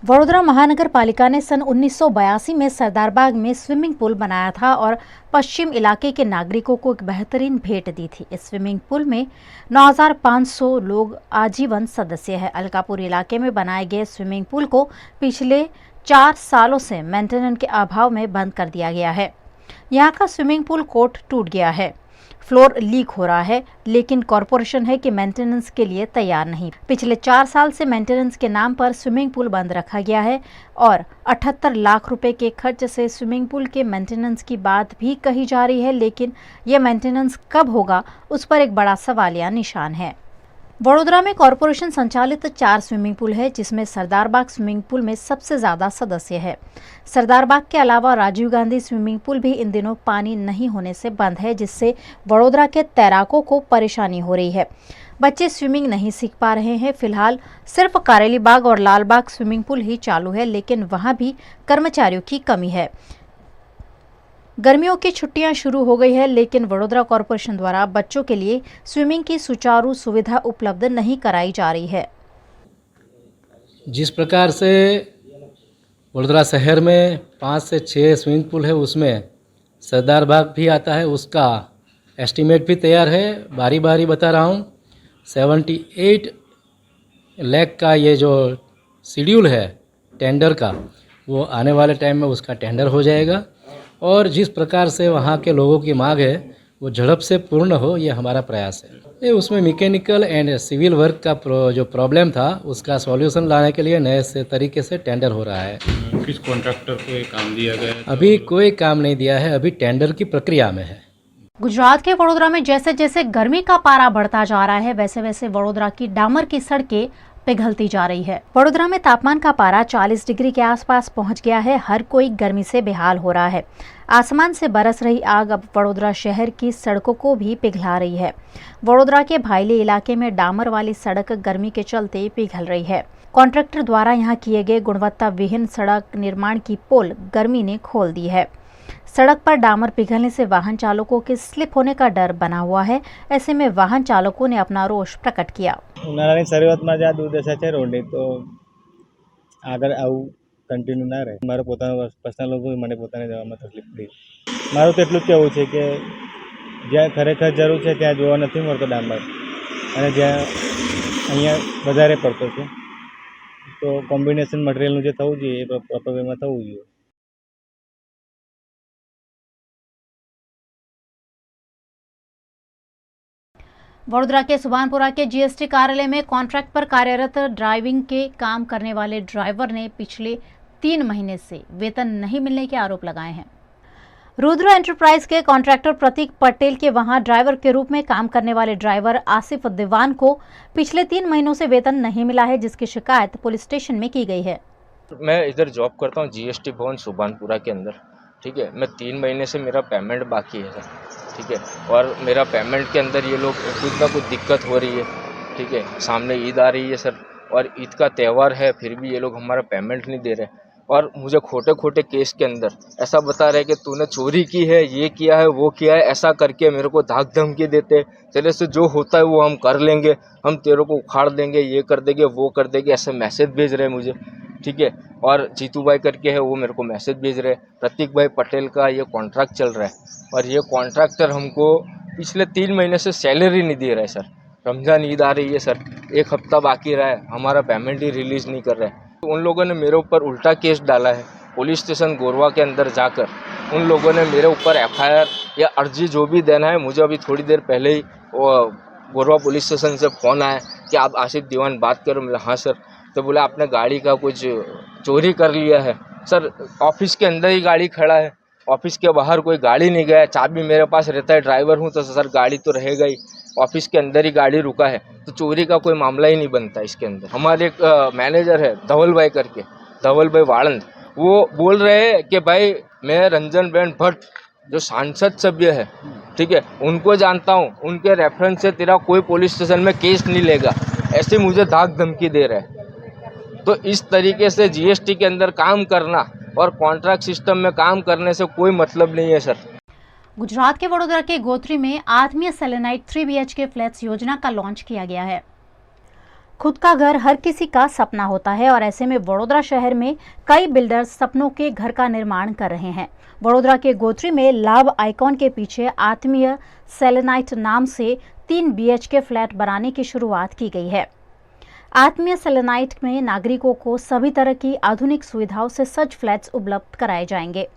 वडोदरा महानगर पालिका ने सन 1982 में सरदार बाग में स्विमिंग पूल बनाया था और पश्चिम इलाके के नागरिकों को एक बेहतरीन भेंट दी थी। इस स्विमिंग पूल में 9500 लोग आजीवन सदस्य हैं। अलकापुर इलाके में बनाए गए स्विमिंग पूल को पिछले 4 सालों से मेंटेनेंस के अभाव में बंद कर दिया गया है। यहाँ का स्विमिंग पूल कोर्ट टूट गया है, फ्लोर लीक हो रहा है, लेकिन कॉरपोरेशन है कि मेंटेनेंस के लिए तैयार नहीं। पिछले 4 साल से मेंटेनेंस के नाम पर स्विमिंग पूल बंद रखा गया है और 78 लाख रुपए के खर्च से स्विमिंग पूल के मेंटेनेंस की बात भी कही जा रही है, लेकिन यह मेंटेनेंस कब होगा, उस पर एक बड़ा सवालिया निशान है। वडोदरा में कॉरपोरेशन संचालित 4 स्विमिंग पूल है, जिसमें सरदारबाग स्विमिंग पूल में सबसे ज्यादा सदस्य है। सरदारबाग के अलावा राजीव गांधी स्विमिंग पूल भी इन दिनों पानी नहीं होने से बंद है, जिससे वडोदरा के तैराकों को परेशानी हो रही है। बच्चे स्विमिंग नहीं सीख पा रहे हैं। फिलहाल सिर्फ कारेली बाग और लालबाग स्विमिंग पूल ही चालू है, लेकिन वहां भी कर्मचारियों की कमी है। गर्मियों की छुट्टियां शुरू हो गई है, लेकिन वडोदरा कॉरपोरेशन द्वारा बच्चों के लिए स्विमिंग की सुचारू सुविधा उपलब्ध नहीं कराई जा रही है। जिस प्रकार से वडोदरा शहर में 5 से 6 स्विमिंग पूल है, उसमें सरदार बाग भी आता है, उसका एस्टीमेट भी तैयार है। बारी बारी बता रहा हूँ, 78 लाख का ये जो शेड्यूल है टेंडर का, वो आने वाले टाइम में उसका टेंडर हो जाएगा। और जिस प्रकार से वहाँ के लोगों की मांग है वो झड़प से पूर्ण हो, ये हमारा प्रयास है। ये उसमें मैकेनिकल एंड सिविल वर्क का जो प्रॉब्लम था, उसका सॉल्यूशन लाने के लिए नए से तरीके से टेंडर हो रहा है। किस कॉन्ट्रैक्टर को ये काम दिया गया है? अभी कोई काम नहीं दिया है, अभी टेंडर की प्रक्रिया में है। गुजरात के वडोदरा में जैसे जैसे गर्मी का पारा बढ़ता जा रहा है, वैसे वैसे वडोदरा की डामर की सड़कें पिघलती जा रही है। वडोदरा में तापमान का पारा 40 डिग्री के आसपास पहुंच गया है। हर कोई गर्मी से बेहाल हो रहा है। आसमान से बरस रही आग अब वडोदरा शहर की सड़कों को भी पिघला रही है। वडोदरा के भाईली इलाके में डामर वाली सड़क गर्मी के चलते पिघल रही है। कॉन्ट्रैक्टर द्वारा यहां किए गए गुणवत्ता विहीन सड़क निर्माण की पोल गर्मी ने खोल दी है। सड़क पर डामर पिघलने से वाहन चालकों के स्लिप होने का डर बना हुआ है। ऐसे में वाहन चालकों ने अपना रोष प्रकट किया। ઉનાળાની શરૂઆતમાં જ આ દુર્દશા છે રોડની, તો આગળ આવું કન્ટિન્યુ ના રહે. મારો પોતાનો પર્સનલ અનુભવ, મને પોતાને જવામાં તકલીફ પડી. મારું તો એટલું જ કહેવું છે કે જ્યાં ખરેખર જરૂર છે ત્યાં જોવા નથી મળતો ડામર, અને જ્યાં અહીંયા વધારે પડતો છે, તો કોમ્બિનેશન મટીરિયલનું જે થવું જોઈએ એ પ્રોપર વેમાં થવું જોઈએ. वडोदरा के सुभानपुरा के जीएसटी कार्यालय में कॉन्ट्रैक्ट पर कार्यरत ड्राइविंग के काम करने वाले ड्राइवर ने पिछले 3 महीने से वेतन नहीं मिलने के आरोप लगाए हैं। रुद्र एंटरप्राइज के कॉन्ट्रैक्टर प्रतीक पटेल के वहां ड्राइवर के रूप में काम करने वाले ड्राइवर आसिफ दीवान को पिछले 3 महीनों से वेतन नहीं मिला है, जिसकी शिकायत पुलिस स्टेशन में की गई है। मैं इधर जॉब करता हूँ जीएसटी भवन सुभानपुरा के अंदर, ठीक है। मैं 3 महीने से मेरा पेमेंट बाकी है सर, ठीक है। और मेरा पेमेंट के अंदर ये लोग कुछ ना कुछ दिक्कत हो रही है, ठीक है। सामने ईद आ रही है सर, और ईद का त्यौहार है, फिर भी ये लोग हमारा पेमेंट नहीं दे रहे। और मुझे खोटे खोटे केस के अंदर ऐसा बता रहे कि तूने चोरी की है, ये किया है, वो किया है, ऐसा करके मेरे को धाक धमकी देते। तेरे से जो होता है वो हम कर लेंगे, हम तेरे को उखाड़ देंगे, ये कर देंगे, वो कर देंगे, ऐसे मैसेज भेज रहे हैं मुझे, ठीक है। और जीतू भाई करके है, वो मेरे को मैसेज भेज रहे हैं। प्रतीक भाई पटेल का ये कॉन्ट्रैक्ट चल रहा है, और ये कॉन्ट्रैक्टर हमको पिछले 3 महीने से सैलरी नहीं दे रहा है सर। रमज़ान ईद आ रही है सर, 1 हफ्ता बाकी रहा है, हमारा पेमेंट ही रिलीज़ नहीं कर रहे हैं। तो उन लोगों ने मेरे ऊपर उल्टा केस डाला है। पुलिस स्टेशन गोरवा के अंदर जाकर उन लोगों ने मेरे ऊपर एफआईआर या अर्जी जो भी देना है, मुझे अभी थोड़ी देर पहले ही गोरवा पुलिस स्टेशन से फ़ोन आया कि आप आसिफ दीवान बात करो। बोला हाँ सर। तो बोला आपने गाड़ी का कुछ चोरी कर लिया है। सर ऑफिस के अंदर ही गाड़ी खड़ा है, ऑफिस के बाहर कोई गाड़ी नहीं गया। चाबी मेरे पास रहता है, ड्राइवर हूँ तो सर गाड़ी तो रहेगा ही। ऑफिस के अंदर ही गाड़ी रुका है, तो चोरी का कोई मामला ही नहीं बनता इसके अंदर। हमारे एक मैनेजर है धवल भाई करके, धवल भाई वाणंद, वो बोल रहे हैं कि भाई मैं रंजन बेन भट्ट जो सांसद सभ्य है, ठीक है, उनको जानता हूँ, उनके रेफरेंस से तेरा कोई पुलिस स्टेशन में केस नहीं लेगा, ऐसे मुझे धाक धमकी दे रहे हैं। तो इस तरीके से जीएसटी के अंदर काम करना और कॉन्ट्रैक्ट सिस्टम में काम करने से कोई मतलब नहीं है सर। गुजरात के वडोदरा के गोत्री में आत्मीय सेलेनाइट 3 BHK फ्लैट्स योजना का लॉन्च किया गया है। खुद का घर हर किसी का सपना होता है, और ऐसे में वडोदरा शहर में कई बिल्डर्स सपनों के घर का निर्माण कर रहे हैं। वडोदरा के गोत्री में लाभ आइकॉन के पीछे आत्मीय सेलेनाइट नाम से 3 BHK फ्लैट बनाने की शुरुआत की गई है। आत्मीय सेलेनाइट में नागरिकों को सभी तरह की आधुनिक सुविधाओं से सज्ज फ्लैट्स उपलब्ध कराए जाएंगे।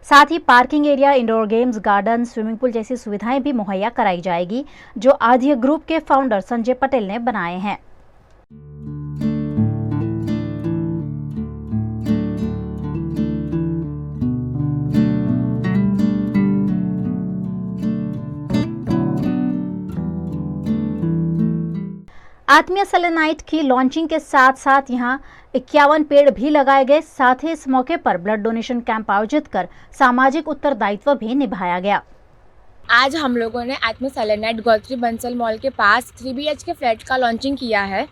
साथ ही parking area, indoor games, garden, swimming pool जैसी सुविधाएं भी मुहैया कराई जाएगी, जो आध्य ग्रुप के फाउंडर संजय पटेल ने बनाए हैं। आत्मीय सेलेनाइट की लॉन्चिंग के साथ साथ यहां 51 पेड़ भी लगाए गए। साथ ही इस मौके पर ब्लड डोनेशन कैंप आयोजित कर सामाजिक उत्तरदायित्व भी निभाया गया। आज हम लोगों ने आत्मीय सेलेनाइट गौत्री बंसल मॉल के पास 3 BHK फ्लैट का लॉन्चिंग किया है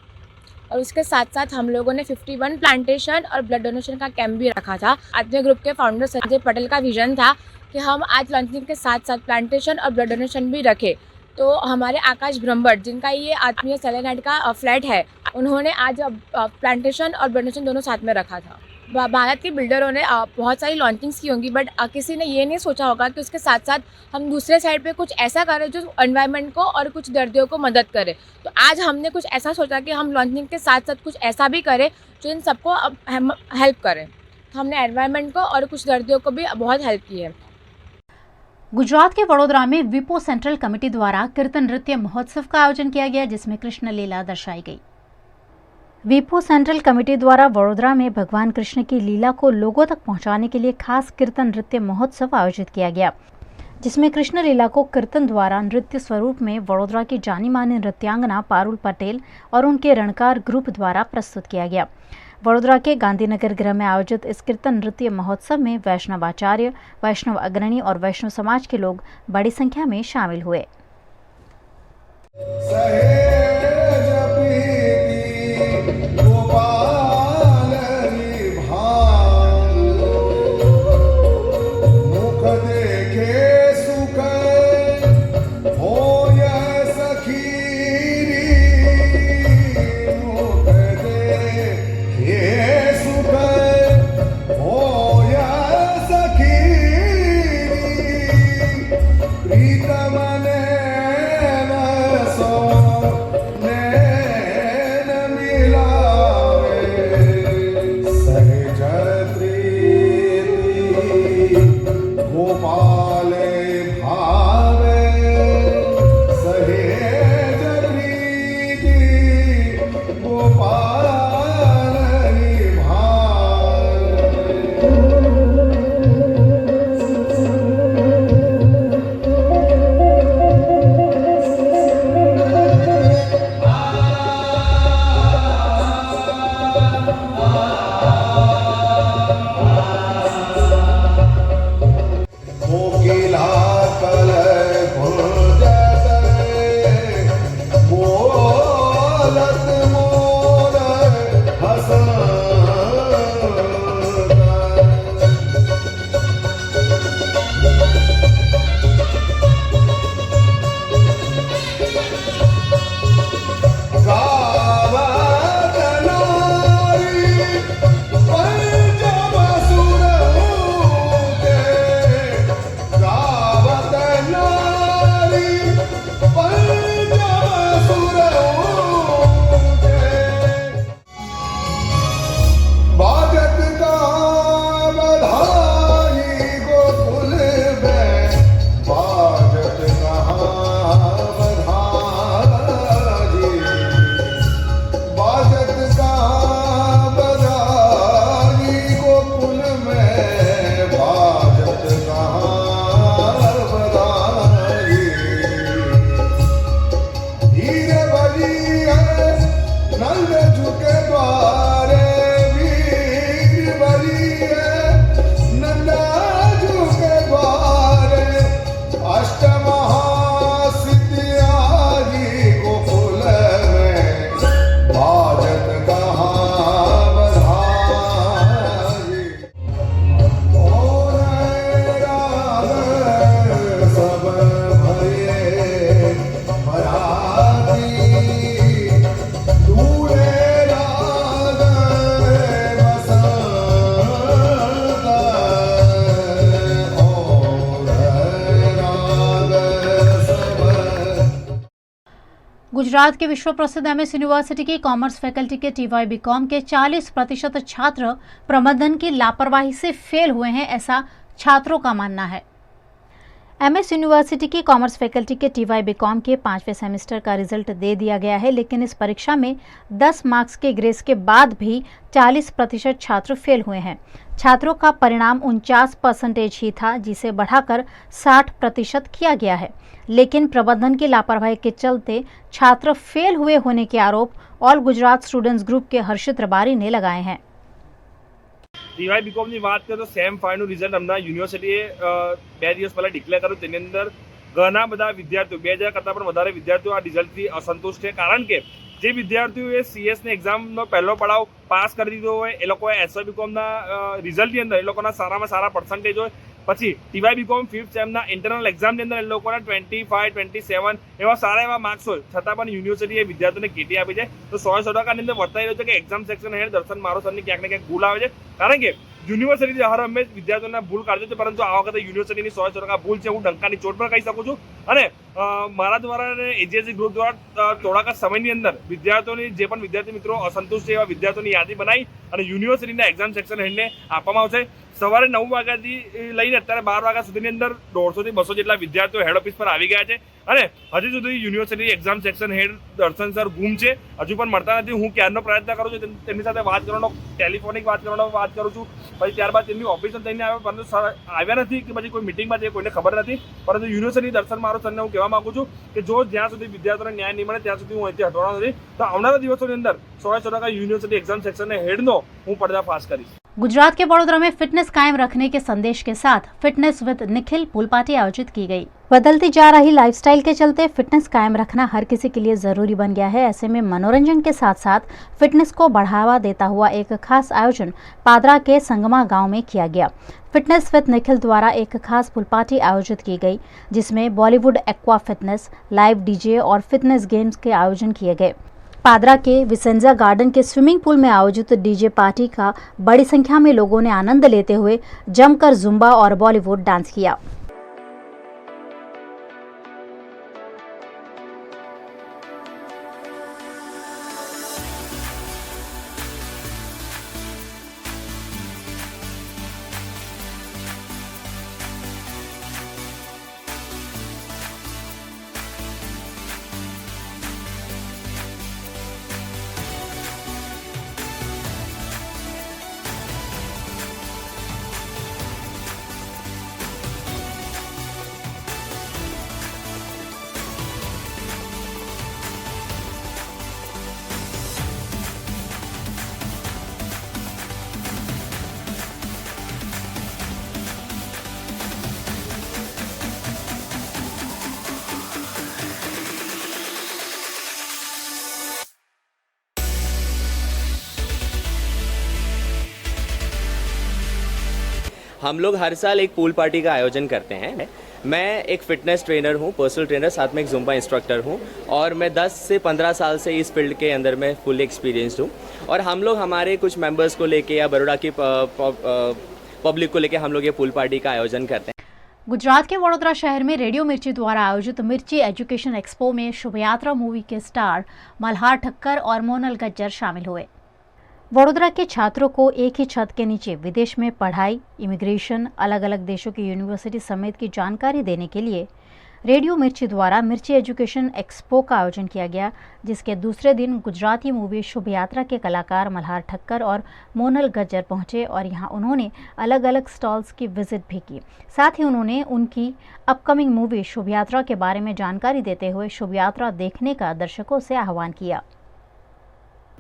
और उसके साथ साथ हम लोगों ने 51 प्लांटेशन और ब्लड डोनेशन का कैंप भी रखा था। आत्मीय ग्रुप के फाउंडर संजय पटेल का विजन था कि हम आज लॉन्चिंग के साथ साथ प्लांटेशन और ब्लड डोनेशन भी रखें। तो हमारे आकाश ब्रह्मभट्ट, जिनका ये आत्मीय सेलेनाइट का फ्लैट है, उन्होंने आज प्लांटेशन और ब्लड डोनेशन दोनों साथ में रखा था। भारत के बिल्डरों ने बहुत सारी लॉन्चिंग्स की होंगी, बट किसी ने ये नहीं सोचा होगा कि उसके साथ साथ हम दूसरे साइड पे कुछ ऐसा करें जो एनवायरनमेंट को और कुछ दर्दियों को मदद करे। तो आज हमने कुछ ऐसा सोचा कि हम लॉन्चिंग के साथ साथ कुछ ऐसा भी करें जो इन सबको हेल्प करें। तो हमने एनवायरनमेंट को और कुछ दर्दियों को भी बहुत हेल्प की है। गुजरात के वडोदरा में विपो सेंट्रल कमेटी द्वारा कीर्तन नृत्य महोत्सव का आयोजन किया गया, जिसमें कृष्ण लीला दर्शाई गई। विपो सेंट्रल कमेटी द्वारा वडोदरा में भगवान कृष्ण की लीला को लोगों तक पहुंचाने के लिए खास कीर्तन नृत्य महोत्सव आयोजित किया गया, जिसमें कृष्ण लीला को कीर्तन द्वारा नृत्य स्वरूप में वडोदरा की जानी मानी नृत्यांगना पारुल पटेल और उनके रणकार ग्रुप द्वारा प्रस्तुत किया गया। वडोदरा के गांधीनगर गृह में आयोजित इस कीर्तन नृत्य महोत्सव में वैष्णव आचार्य, वैष्णव अग्रणी और वैष्णव समाज के लोग बड़ी संख्या में शामिल हुए। गुजरात के विश्व प्रसिद्ध MS यूनिवर्सिटी की कॉमर्स फैकल्टी के TY BCom के 40% छात्र प्रबंधन की लापरवाही से फेल हुए हैं, ऐसा छात्रों का मानना है। एमएस यूनिवर्सिटी की कॉमर्स फैकल्टी के टीवाई बीकॉम के 5वें सेमेस्टर का रिजल्ट दे दिया गया है, लेकिन इस परीक्षा में 10 मार्क्स के ग्रेस के बाद भी 40% छात्र फेल हुए हैं। छात्रों का परिणाम 49% ही था, जिसे बढ़ाकर 60% किया गया है, लेकिन प्रबंधन की लापरवाही के चलते छात्र फेल हुए होने के आरोप ऑल गुजरात स्टूडेंट्स ग्रुप के हर्षित रबारी ने लगाए हैं। ટીવાય બીકોમની વાત કરીએ તો સેમ 5નું રિઝલ્ટ હમણાં યુનિવર્સિટીએ 2 દિવસ પહેલાં ડિક્લેર કર્યું। તેની અંદર ઘણા બધા વિદ્યાર્થીઓ 2000 કરતાં પણ વધારે વિદ્યાર્થીઓ આ રિઝલ્ટથી અસંતુષ્ટ છે, કારણ કે જે વિદ્યાર્થીઓએ સીએસની એક્ઝામનો પહેલો પડાવ પાસ કરી દીધો હોય એ લોકોએ એસવાય બીકોમના રિઝલ્ટની અંદર એ લોકોના સારામાં સારા પર્સન્ટેજ હોય, પછી ટીવાય બીકોમ 5th સેમના ઇન્ટરનલ એક્ઝામની અંદર એ લોકોના 25, 27 એવા સારા એવા માર્ક્સ હોય, છતાં પણ યુનિવર્સિટીએ વિદ્યાર્થીઓને કેટી આપી છે। તો 100% અંદર વર્તાઈ રહ્યો છે કે એક્ઝામ સેક્શન હેડ દર્શન મારો સરની ક્યાંક ને ક્યાંક ભૂલ આવે છે, કારણ કે યુનિવર્સિટી હર હંમેશ વિદ્યાર્થીઓને ભૂલ કાઢે છે, પરંતુ આ વખતે યુનિવર્સિટીની 100% ભૂલ છે, હું ડંકાની ચોટ પર કહી શકું છું। અને મારા દ્વારા અને એજીએસસી ગ્રુપ દ્વારા થોડાક સમયની અંદર વિદ્યાર્થીઓની જે પણ વિદ્યાર્થી મિત્રો અસંતુષ્ટ છે એવા વિદ્યાર્થીઓની યાદી બનાવી અને યુનિવર્સિટીના એક્ઝામ સેક્શન હેડને આપવામાં આવશે। સવારે 9 વાગ્યાથી લઈને અત્યારે 12 વાગ્યા સુધીની અંદર 150 થી 200 જેટલા વિદ્યાર્થીઓ હેડ ઓફિસ પર આવી ગયા છે અને હજુ સુધી યુનિવર્સિટી એક્ઝામ સેક્શન હેડ દર્શન સર ગુમ છે, હજુ પણ મળતા નથી। હું ક્યારનો પ્રયત્ન કરું છું તેમની સાથે વાત કરવાનો, ટેલિફોનિક વાત કરવાનો વાત કરું છું, પછી ત્યારબાદ તેમની ઓફિસમાં થઈને આવ્યા, પરંતુ સર આવ્યા નથી કે પછી કોઈ મિટિંગમાં છે કોઈને ખબર નથી। પરંતુ યુનિવર્સિટી દર્શન મારો સરને હું કહેવા માંગુ છું કે જો જ્યાં સુધી વિદ્યાર્થીઓને ન્યાય નહીં મળે ત્યાં સુધી હું અહીંથી હટવાનો નથી। તો આવનારા દિવસોની અંદર 100% યુનિવર્સિટી एग्जाम सेक्शन हेड नो हूँ पर्दाफाश करीश। गुजरात के वडोदरा में फिटनेस कायम रखने के संदेश के साथ fitness with Nikhil pool party आयोजित की गई। बदलती जा रही लाइफस्टाइल के चलते फिटनेस कायम रखना हर किसी के लिए जरूरी बन गया है। ऐसे में मनोरंजन के साथ साथ फिटनेस को बढ़ावा देता हुआ एक खास आयोजन पादरा के संगमा गांव में किया गया। फिटनेस विद निखिल द्वारा एक खास पूल पार्टी आयोजित की गई, जिसमें Bollywood aqua fitness, live DJ और फिटनेस गेम्स के आयोजन किए गए। पादरा के विसेंजा गार्डन के स्विमिंग पूल में आयोजित डीजे पार्टी का बड़ी संख्या में लोगों ने आनंद लेते हुए जमकर जुम्बा और बॉलीवुड डांस किया। हम लोग हर साल एक पूल पार्टी का आयोजन करते हैं। मैं एक फ़िटनेस ट्रेनर हूँ, पर्सनल ट्रेनर, साथ में एक जुम्बा इंस्ट्रक्टर हूँ और मैं 10 से 15 साल से इस फील्ड के अंदर में फुल एक्सपीरियंस्ड हूँ। और हम लोग हमारे कुछ मेंबर्स को लेके या बड़ौदा की पब्लिक को लेके हम लोग ये पूल पार्टी का आयोजन करते हैं। गुजरात के वडोदरा शहर में रेडियो मिर्ची द्वारा आयोजित मिर्ची एजुकेशन एक्सपो में शुभ यात्रा मूवी के स्टार मल्हार ठक्कर और मोनल गज्जर शामिल हुए। वडोदरा के छात्रों को एक ही छत के नीचे विदेश में पढ़ाई, इमिग्रेशन, अलग अलग देशों की यूनिवर्सिटी समेत की जानकारी देने के लिए रेडियो मिर्ची द्वारा मिर्ची एजुकेशन एक्सपो का आयोजन किया गया, जिसके दूसरे दिन गुजराती मूवी शुभ यात्रा के कलाकार मल्हार ठक्कर और मोनल गज्जर पहुंचे और यहां उन्होंने अलग अलग स्टॉल्स की विजिट भी की। साथ ही उन्होंने उनकी अपकमिंग मूवी शुभ यात्रा के बारे में जानकारी देते हुए शुभ यात्रा देखने का दर्शकों से आह्वान किया।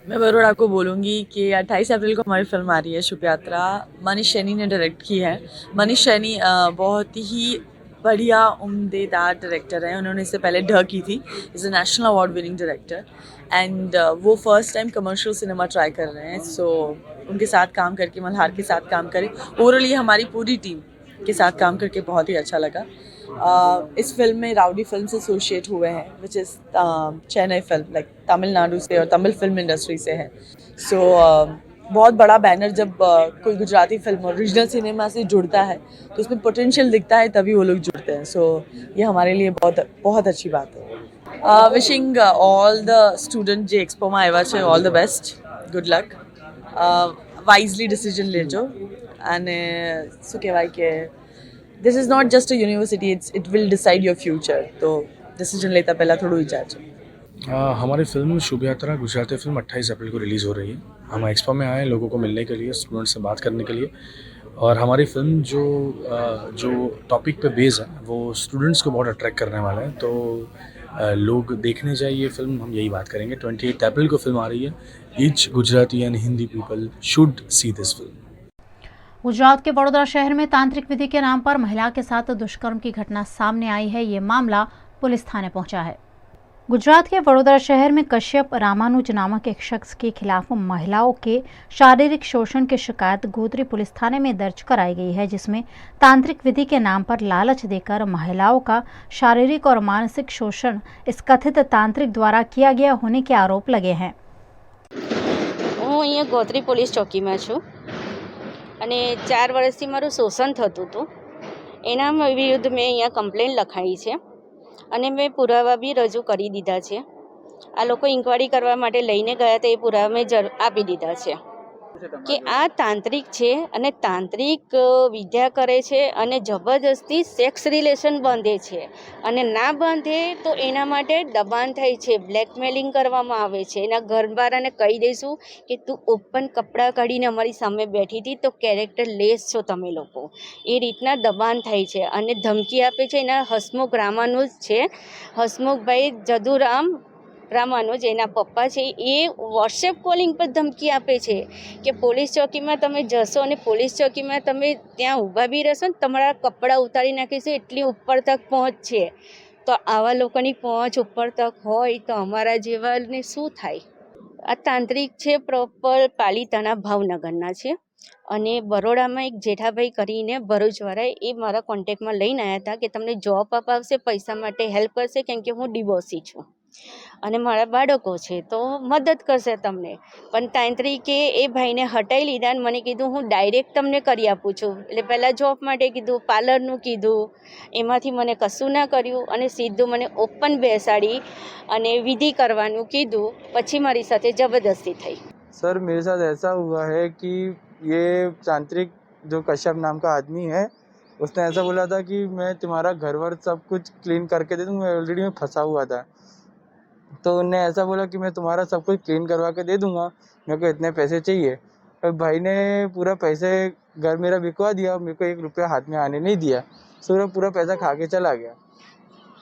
मैं बरोड़ा को बोलूँगी कि 28 अप्रैल को हमारी फिल्म आ रही है शुभ यात्रा। मनीष सैनी ने डायरेक्ट की है। मनीष सैनी बहुत ही बढ़िया उम्देदार डायरेक्टर है। उन्होंने इससे पहले ढ की थी, is a national award winning director and वो first time commercial cinema try कर रहे हैं। सो उनके साथ काम करके, मल्हार के साथ काम करें, ओवरऑल हमारी पूरी टीम के साथ काम करके बहुत ही अच्छा लगा। इस फिल्म में राउडी फिल्म से एसोसिएट हुए हैं, which is Chennai film, like Tamil Nadu से और तमिल फिल्म इंडस्ट्री से है। सो बहुत बड़ा बैनर जब कोई गुजराती फिल्म ओरिजिनल सिनेमा से जुड़ता है तो उसमें पोटेंशियल दिखता है, तभी वो लोग जुड़ते हैं। सो ये हमारे लिए बहुत बहुत अच्छी बात है। Wishing all the student J expo में आया है all the best, good luck, wisely decision लेजो અને શું કહેવાય કે this is not just a university, it will decide your future. तो डिसीजन लेता पहला थोड़ा विचार. हमारी फिल्म शुभ यात्रा गुजराती फिल्म 28 अप्रैल को रिलीज़ हो रही है. हम एक्सपो में आए हैं लोगों को मिलने के लिए, स्टूडेंट्स से बात करने के लिए. और हमारी फिल्म जो टॉपिक पे बेस है वो स्टूडेंट्स को बहुत अट्रैक्ट करने वाला है. तो लोग देखने जाइए फिल्म, हम यही बात करेंगे. 28 अप्रैल को फिल्म आ रही है. Each Gujarati and Hindi people should see this film. Gujarat के वडोदरा शहर में तांत्रिक विधि के नाम पर महिला के साथ दुष्कर्म की घटना सामने आई है. ये मामला पुलिस थाने पहुंचा है. गुजरात के वडोदरा शहर में कश्यप रामानुज नामक एक शख्स के खिलाफ महिलाओं के शारीरिक शोषण की शिकायत गोत्री पुलिस थाने में दर्ज कराई गई है, जिसमें तांत्रिक विधि के नाम पर लालच देकर महिलाओं का शारीरिक और मानसिक शोषण इस कथित तांत्रिक द्वारा किया गया होने के आरोप लगे हैं. હું અહીંયા ગોત્રી પોલીસ ચોકીમાં છું અને 4 વર્ષથી મારું શોષણ થતું હતું. એના વિરુદ્ધ મેં અહીંયા કમ્પ્લેન લખાઈ છે અને મેં પુરાવા બી રજૂ કરી દીધા છે. આ લોકો ઇન્ક્વાયરી કરવા માટે લઈને ગયા તો એ પુરાવા મેં આપી દીધા છે કે આ તાંત્રિક છે અને તાંત્રિક વિદ્યા કરે છે અને જબરદસ્તી સેક્સ રિલેશન બાંધે છે અને ના બાંધે તો એના માટે દબાણ થાય છે, બ્લેકમેલિંગ કરવામાં આવે છે. એના ઘરવાળાને કહી દઈશું કે તું ઓપન કપડાં કાઢીને અમારી સામે બેઠી હતી તો કેરેક્ટર લેસ છો તમે લોકો. એ રીતના દબાણ થાય છે અને ધમકી આપે છે. એના હસમુખ રામાનુજ છે, હસમુખભાઈ જદુરામ રામાનુજ એના પપ્પા છે. એ વોટ્સએપ કોલિંગ પર ધમકી આપે છે કે પોલીસ ચોકીમાં તમે જશો અને પોલીસ ચોકીમાં તમે ત્યાં ઊભા બી રહેશો ને તમારા કપડાં ઉતારી નાખીશું, એટલી ઉપર તક પહોંચ છે. તો આવા લોકોની પહોંચ ઉપર તક હોય તો અમારા જેવાને શું થાય? આ તાંત્રિક છે પ્રોપર પાલિતાણા ભાવનગરના છે અને બરોડામાં એક જેઠાભાઈ કરીને ભરૂચવાળા એ મારા કોન્ટેક્ટમાં લઈને આવ્યા હતા કે તમને જોબ અપાવશે, પૈસા માટે હેલ્પ કરશે, કેમ કે હું ડિવોર્સી છું અને મારા બાળકો છે તો મદદ કરશે તમને. પણ તાંત્રિકે એ ભાઈને હટાવી લીધા અને મને કીધું હું ડાયરેક્ટ તમને કરી આપું છું. એટલે પહેલાં જોબ માટે કીધું, પાર્લરનું કીધું, એમાંથી મને કશું ના કર્યું અને સીધું મને ઓપન બેસાડી અને વિધિ કરવાનું કીધું. પછી મારી સાથે જબરદસ્તી થઈ. सर मेरे साथ ऐसा हुआ है कि ये तांत्रिक जो कश्यप नाम का आदमी है उसने ऐसा बोला था कि मैं तुम्हारा घर वर सब कुछ क्लीन करके दे दूँगा. ऑलरेडी मैं फंसा हुआ था तो उनने ऐसा बोला कि मैं तुम्हारा सब कुछ क्लीन करवा के दे दूँगा, मेरे को इतने पैसे चाहिए. और भाई ने पूरा पैसे घर मेरा बिकवा दिया, मेरे को 1 रुपया हाथ में आने नहीं दिया. पूरा पैसा खा के चला गया.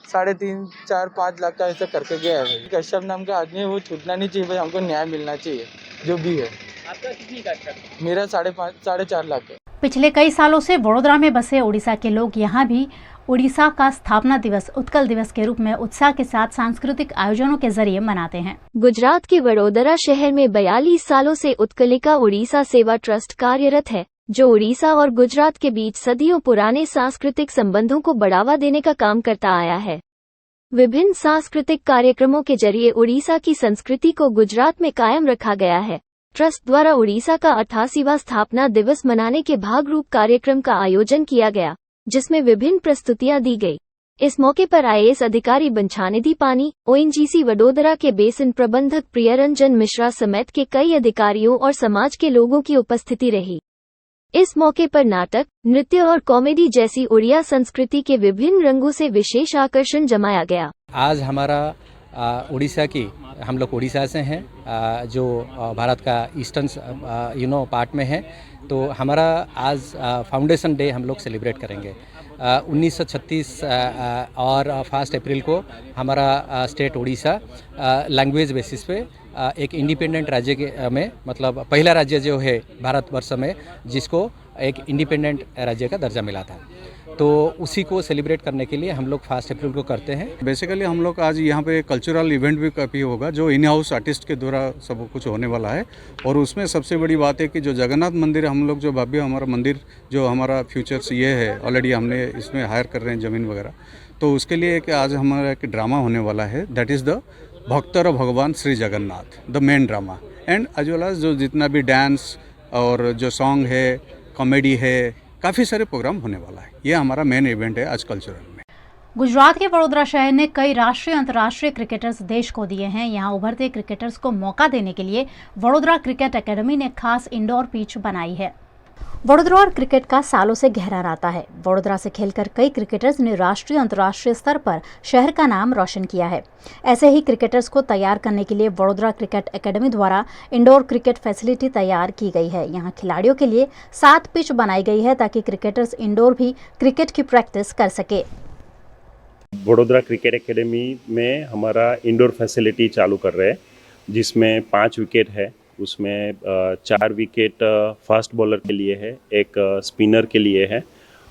3.5, 4, 5 लाख का ऐसा करके गया है. भाई कश्यप नाम का आदमी है, वो छूटना नहीं चाहिए. भाई हमको न्याय मिलना चाहिए जो भी है. आपका कितनी का था? मेरा 5.5, 4.5 लाख है. पिछले कई सालों से वडोदरा में बसे उड़ीसा के लोग यहाँ भी उड़ीसा का स्थापना दिवस उत्कल दिवस के रूप में उत्साह के साथ सांस्कृतिक आयोजनों के जरिए मनाते हैं. गुजरात के वडोदरा शहर में 42 सालों से उत्कलिका उड़ीसा सेवा ट्रस्ट कार्यरत है, जो उड़ीसा और गुजरात के बीच सदियों पुराने सांस्कृतिक संबंधों को बढ़ावा देने का काम करता आया है. विभिन्न सांस्कृतिक कार्यक्रमों के जरिए उड़ीसा की संस्कृति को गुजरात में कायम रखा गया है. ट्रस्ट द्वारा उड़ीसा का 88वां स्थापना दिवस मनाने के भागरूप कार्यक्रम का आयोजन किया गया, जिसमें विभिन्न प्रस्तुतियां दी गई. इस मौके पर IAS अधिकारी बंछानिधि पानी, ONGC वडोदरा के बेसिन प्रबंधक प्रियरंजन मिश्रा समेत के कई अधिकारियों और समाज के लोगों की उपस्थिति रही. इस मौके पर नाटक, नृत्य और कॉमेडी जैसी उड़िया संस्कृति के विभिन्न रंगों से विशेष आकर्षण जमाया गया. आज हमारा उड़ीसा की, हम लोग उड़ीसा से हैं, जो भारत का ईस्टर्न पार्ट में है. तो हमारा आज फाउंडेशन डे हम लोग सेलिब्रेट करेंगे. 1936 और 1 अप्रैल को हमारा स्टेट उड़ीसा लैंग्वेज बेसिस पे एक इंडिपेंडेंट राज्य के में, मतलब पहला राज्य जो है भारतवर्ष में जिसको एक इंडिपेंडेंट राज्य का दर्जा मिला था. तो उसी को सेलिब्रेट करने के लिए हम लोग 1 अप्रैल को करते हैं. बेसिकली हम लोग आज यहाँ पे कल्चरल इवेंट भी काफ़ी होगा जो इन हाउस आर्टिस्ट के द्वारा सब कुछ होने वाला है. और उसमें सबसे बड़ी बात है कि जो जगन्नाथ मंदिर हम लोग जो भव्य हमारा मंदिर जो हमारा फ्यूचर्स ये है, ऑलरेडी हमने इसमें हायर कर रहे हैं ज़मीन वगैरह. तो उसके लिए कि आज हमारा एक ड्रामा होने वाला है, दैट इज़ द भक्तर भगवान Shri Jagannath, the main drama. And as well as जो जितना भी डांस और जो सॉन्ग है, कॉमेडी है, काफ़ी सारे प्रोग्राम होने वाला है. ये हमारा मेन इवेंट है आज कल्चरल में. गुजरात के वडोदरा शहर ने कई राष्ट्रीय अंतर्राष्ट्रीय क्रिकेटर्स देश को दिए हैं. यहाँ उभरते क्रिकेटर्स को मौका देने के लिए वडोदरा क्रिकेट एकेडमी ने खास इंडोर पिच बनाई है. वडोदरा और क्रिकेट का सालों से गहरा नाता है। वडोदरा से खेलकर कई क्रिकेटर्स ने राष्ट्रीय और अंतर्राष्ट्रीय स्तर पर शहर का नाम रोशन किया है। ऐसे ही क्रिकेटर्स को तैयार करने के लिए वडोदरा क्रिकेट एकेडमी द्वारा इंडोर क्रिकेट फैसिलिटी तैयार की गई है। यहाँ खिलाड़ियों के लिए 7 पिच बनाई गई है ताकि क्रिकेटर्स इंडोर भी क्रिकेट की प्रैक्टिस कर सके। वडोदरा क्रिकेट एकेडमी में हमारा इंडोर फैसिलिटी चालू कर रहे हैं, जिसमें 5 विकेट है। उसमें 4 विकेट फास्ट बॉलर के लिए है, एक स्पिनर के लिए है,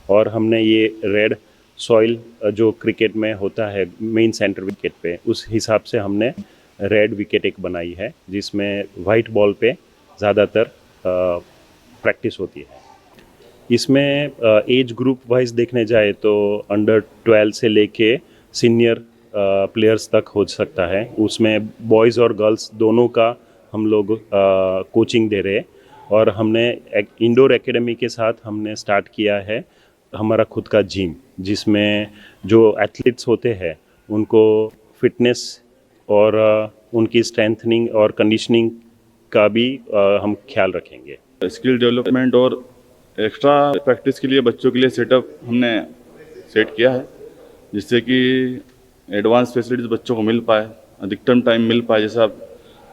और हमने ये रेड सॉइल जो क्रिकेट में होता है मेन सेंटर विकेट पे, उस हिसाब से हमने रेड विकेट एक बनाई है, जिसमें वाइट बॉल पे ज़्यादातर प्रैक्टिस होती है। इसमें एज ग्रुप वाइज देखने जाए तो अंडर 12 से लेके सीनियर प्लेयर्स तक हो सकता है। उसमें बॉयज़ और गर्ल्स दोनों का हम लोग कोचिंग दे रहे हैं, और हमने इंडोर एकेडमी के साथ हमने स्टार्ट किया है हमारा खुद का जिम, जिसमें जो एथलीट्स होते हैं उनको फिटनेस और उनकी स्ट्रेंथनिंग और कंडीशनिंग का भी हम ख्याल रखेंगे। स्किल डेवलपमेंट और एक्स्ट्रा प्रैक्टिस के लिए बच्चों के लिए सेटअप हमने सेट किया है, जिससे कि एडवांस फैसिलिटीज़ बच्चों को मिल पाए, अधिकतम टाइम मिल पाए। जैसा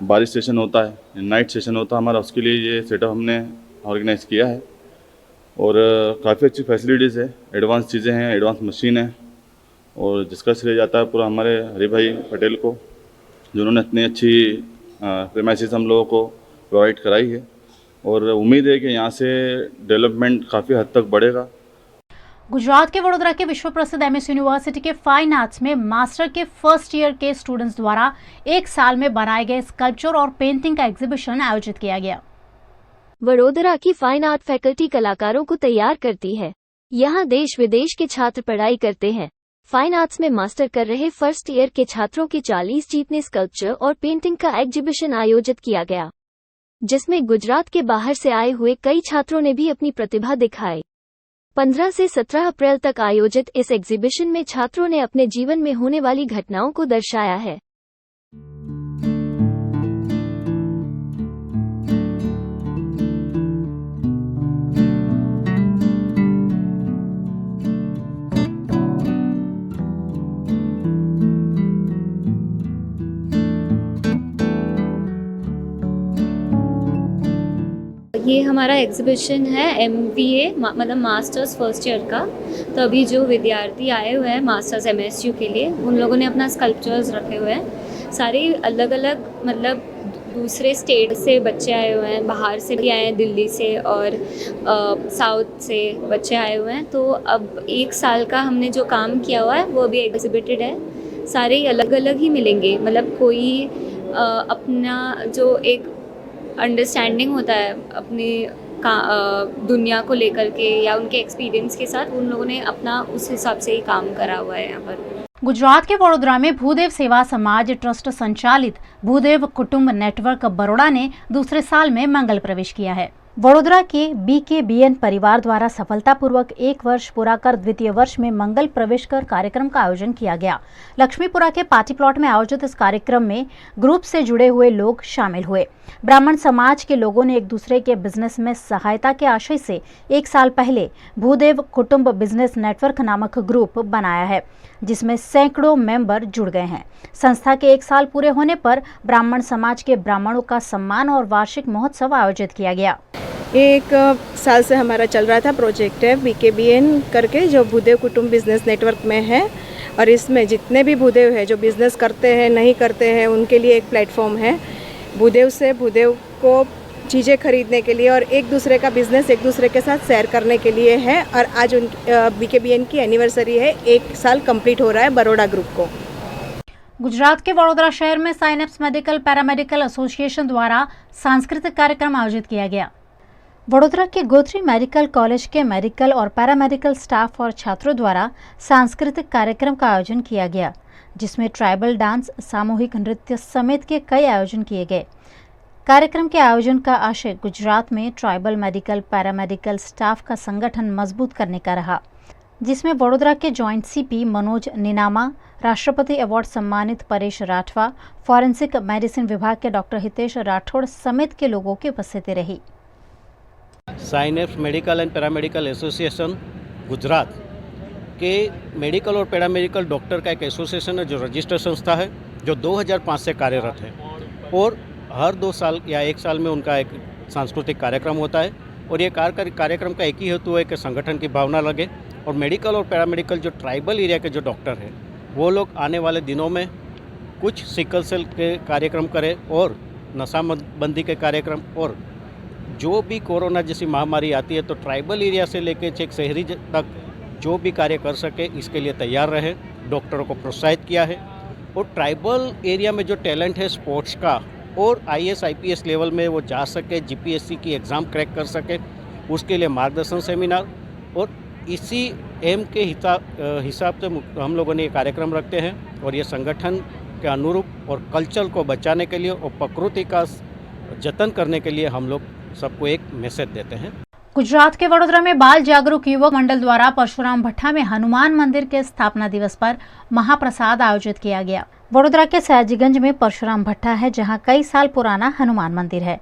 बारिश सेशन होता है, नाइट सेशन होता है हमारा, उसके लिए ये सेटअप हमने ऑर्गेनाइज किया है, और काफ़ी अच्छी फैसिलिटीज़ है, एडवांस चीज़ें हैं, एडवांस मशीन है, और जिसका श्रेय जाता है पूरा हमारे हरि भाई पटेल को, जिन्होंने इतनी अच्छी प्रेमाइसिस हम लोगों को प्रोवाइड कराई है, और उम्मीद है कि यहाँ से डेवलपमेंट काफ़ी हद तक बढ़ेगा। गुजरात के वडोदरा के विश्व प्रसिद्ध एमएस यूनिवर्सिटी के फाइन आर्ट्स में मास्टर के फर्स्ट ईयर के स्टूडेंट्स द्वारा 1 साल में बनाए गए स्कल्पचर और पेंटिंग का एग्जीबिशन आयोजित किया गया। वडोदरा की फाइन आर्ट फैकल्टी कलाकारों को तैयार करती है। यहाँ देश विदेश के छात्र पढ़ाई करते हैं। फाइन आर्ट्स में मास्टर कर रहे फर्स्ट ईयर के छात्रों के 40 जीतने स्कल्पचर और पेंटिंग का एग्जीबिशन आयोजित किया गया, जिसमें गुजरात के बाहर से आए हुए कई छात्रों ने भी अपनी प्रतिभा दिखाई। 15 से 17 अप्रैल तक आयोजित इस एग्जीबिशन में छात्रों ने अपने जीवन में होने वाली घटनाओं को दर्शाया है। ये हमारा एग्जीबिशन है MBA मतलब मास्टर्स फर्स्ट ईयर का। तो अभी जो विद्यार्थी आए हुए हैं मास्टर्स MSU के लिए, उन लोगों ने अपना स्कल्पचर्स रखे हुए हैं। सारे अलग अलग मतलब दूसरे स्टेट से बच्चे आए हुए हैं, बाहर से भी आए हैं, दिल्ली से और साउथ से बच्चे आए हुए हैं। तो अब 1 साल का हमने जो काम किया हुआ है वो अभी एग्जिबिटेड है। सारे अलग अलग ही मिलेंगे, मतलब कोई अपना जो एक अंडरस्टैंडिंग होता है अपनी दुनिया को लेकर के या उनके एक्सपीरियंस के साथ, उन लोगों ने अपना उस हिसाब से ही काम करा हुआ है यहाँ पर। गुजरात के वडोदरा में भूदेव सेवा समाज ट्रस्ट संचालित भूदेव कुटुंब नेटवर्क बड़ौदा ने दूसरे साल में मंगल प्रवेश किया है। वडोदरा के BKBN परिवार द्वारा सफलतापूर्वक 1 वर्ष पूरा कर द्वितीय वर्ष में मंगल प्रवेश कर कार्यक्रम का आयोजन किया गया। लक्ष्मीपुरा के पार्टी प्लॉट में आयोजित इस कार्यक्रम में ग्रुप से जुड़े हुए लोग शामिल हुए। ब्राह्मण समाज के लोगों ने एक दूसरे के बिजनेस में सहायता के आशय से 1 साल पहले भूदेव कुटुंब बिजनेस नेटवर्क नामक ग्रुप बनाया है, जिसमें सैकड़ों मेंबर जुड़ गए हैं। संस्था के 1 साल पूरे होने पर ब्राह्मण समाज के ब्राह्मणों का सम्मान और वार्षिक महोत्सव आयोजित किया गया। 1 साल से हमारा चल रहा था प्रोजेक्ट है BKBN करके, जो भूदेव कुटुंब बिजनेस नेटवर्क में है, और इसमें जितने भी भूदेव है जो बिजनेस करते हैं नहीं करते हैं उनके लिए एक प्लेटफॉर्म है। भूदेव से भूदेव को चीज़ें खरीदने के लिए और एक दूसरे का बिजनेस एक दूसरे के साथ शेयर करने के लिए है। और आज उन BKBN की एनिवर्सरी है, 1 साल कंप्लीट हो रहा है बड़ौदा ग्रुप को। गुजरात के वडोदरा शहर में साइनेप्स मेडिकल पैरामेडिकल एसोसिएशन द्वारा सांस्कृतिक कार्यक्रम आयोजित किया गया। वडोदरा के गोत्री मेडिकल कॉलेज के मेडिकल और पैरामेडिकल स्टाफ और छात्रों द्वारा सांस्कृतिक कार्यक्रम का आयोजन किया गया, जिसमें ट्राइबल डांस, सामूहिक नृत्य समेत के कई आयोजन किए गए। कार्यक्रम के आयोजन का आशय गुजरात में ट्राइबल मेडिकल पैरामेडिकल स्टाफ का संगठन मजबूत करने का रहा, जिसमें वडोदरा के जॉइंट CP मनोज निनामा, राष्ट्रपति अवार्ड सम्मानित परेश राठवा, फॉरेंसिक मेडिसिन विभाग के डॉक्टर हितेश राठौड़ समेत के लोगों की उपस्थिति रही। Synapse medical and paramedical association Gujarat के मेडिकल और पैरामेडिकल डॉक्टर का एक एसोसिएशन है जो रजिस्टर्ड संस्था है, जो 2005 से कार्यरत है और हर 2 साल या 1 साल में उनका एक सांस्कृतिक कार्यक्रम होता है। और ये कार्यक्रम का एक ही हेतु है कि संगठन की भावना लगे और मेडिकल और पैरामेडिकल जो ट्राइबल एरिया के जो डॉक्टर हैं वो लोग आने वाले दिनों में कुछ सिकल सेल के कार्यक्रम करें और नशाबंदी के कार्यक्रम, और जो भी कोरोना जैसी महामारी आती है तो ट्राइबल एरिया से लेकर चेक शहरी तक जो भी कार्य कर सके इसके लिए तैयार रहे। डॉक्टरों को प्रोत्साहित किया है और ट्राइबल एरिया में जो टैलेंट है स्पोर्ट्स का और IAS IPS लेवल में वो जा सके, GPSC की एग्ज़ाम क्रैक कर सके, उसके लिए मार्गदर्शन सेमिनार और इसी एम के हिसाब से हम लोगों ने ये कार्यक्रम रखते हैं और ये संगठन के अनुरूप और कल्चर को बचाने के लिए और प्रकृति का जतन करने के लिए हम लोग सबको एक मैसेज देते हैं। गुजरात के वडोदरा में बाल जागरूक युवक मंडल द्वारा परशुराम भट्टा में हनुमान मंदिर के स्थापना दिवस पर महाप्रसाद आयोजित किया गया। वडोदरा के सयाजीगंज में परशुराम भट्टा है, जहां कई साल पुराना हनुमान मंदिर है।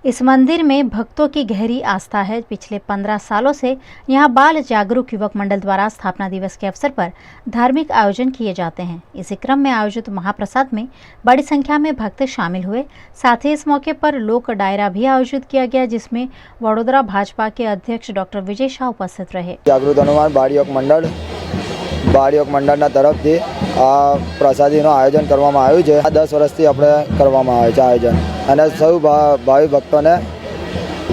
इस मंदिर में भक्तों की गहरी आस्था है। पिछले 15 सालों से यहां बाल जागरूक युवक मंडल द्वारा स्थापना दिवस के अवसर पर धार्मिक आयोजन किए जाते हैं। इसी क्रम में आयोजित महाप्रसाद में बड़ी संख्या में भक्त शामिल हुए। साथ ही इस मौके पर लोक डायरा भी आयोजित किया गया, जिसमें वडोदरा भाजपा के अध्यक्ष डॉक्टर विजय शाह उपस्थित रहे। जागृत हनुमान बाल योग मंडळના તરફથી આ પ્રસાદીનું આયોજન કરવામાં આવ્યું છે। આ 10 વર્ષથી આપણે કરવામાં આવે છે આયોજન, અને સૌ ભાવિ ભક્તોને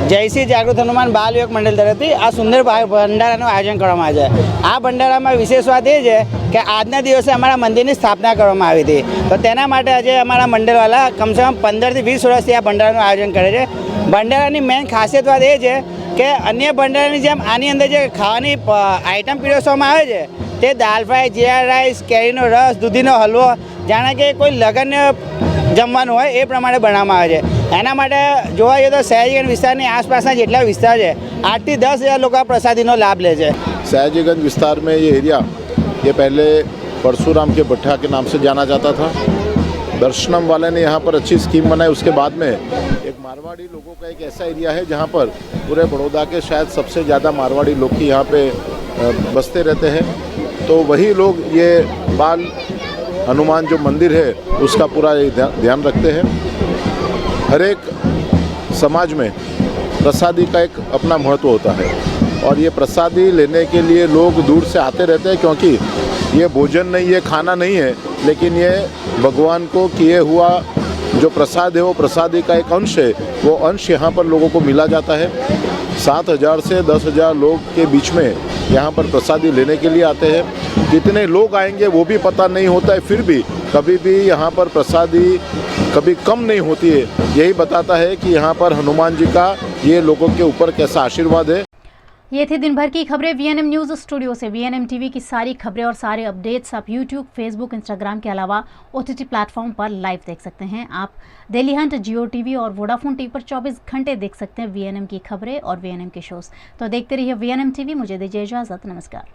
જય શ્રી જાગૃત હનુમાન બાલ યોગ મંડળ તરફથી આ સુંદર ભંડારાનું આયોજન કરવામાં આવે છે। આ ભંડારામાં વિશેષ વાત એ છે કે આજના દિવસે અમારા મંદિરની સ્થાપના કરવામાં આવી હતી, તો તેના માટે આજે અમારા મંડળવાળા કમસે કમ 15 થી 20 વર્ષથી આ ભંડારાનું આયોજન કરે છે। ભંડારાની મેઇન ખાસિયત વાત એ છે કે અન્ય ભંડારાની જેમ આની અંદર જે ખાવાની આઈટમ પીરસવામાં આવે છે તે દાલ ફ્રાય, જીરા રાઈસ, કેરીનો રસ, દૂધીનો હલવો, જાણે કે કોઈ લગ્ન જમવાનું હોય એ પ્રમાણે બનાવવામાં આવે છે। એના માટે જોવા જઈએ તો સયાજીગંજ વિસ્તારની આસપાસના જેટલા વિસ્તાર છે 8 થી 10 હજાર લોકો આ પ્રસાદીનો લાભ લે છે। सयाजीगंज विस्तार में ये एरिया ये पहले परशुराम के भट्टा के नाम से जाना जाता था। दर्शनम वाले ने यहाँ पर अच्छी स्कीम बनाई। उसके बाद में एक मारवाड़ी लोगों का एक ऐसा एरिया है जहाँ पर पूरे बड़ौदा के शायद सबसे ज़्यादा मारवाड़ी लोग की यहाँ पे बसते रहते हैं, तो वही लोग ये बाल हनुमान जो मंदिर है उसका पूरा ध्यान रखते हैं। हर एक समाज में प्रसादी का एक अपना महत्व होता है और ये प्रसादी लेने के लिए लोग दूर से आते रहते हैं, क्योंकि ये भोजन नहीं है, खाना नहीं है, लेकिन ये भगवान को किए हुआ जो प्रसाद है वो प्रसादी का एक अंश है। वो अंश यहाँ पर लोगों को मिला जाता है। 7,000 से 10,000 लोग के बीच में यहाँ पर प्रसादी लेने के लिए आते हैं। कितने लोग आएंगे वो भी पता नहीं होता है, फिर भी कभी भी यहाँ पर प्रसादी कभी कम नहीं होती है। यही बताता है कि यहाँ पर हनुमान जी का ये लोगों के ऊपर कैसा आशीर्वाद है। ये थी दिन भर की खबरें VNM न्यूज़ स्टूडियो से। VNM TV की सारी खबरें और सारे अपडेट्स आप YouTube, Facebook, Instagram के अलावा OTT प्लेटफॉर्म पर लाइव देख सकते हैं। आप डेली हंट, जियो TV और वोडाफोन TV पर 24 घंटे देख सकते हैं VNM की खबरें और VNM के शोज़। तो देखते रहिए VNM TV। मुझे दीजिए इजाज़त। नमस्कार।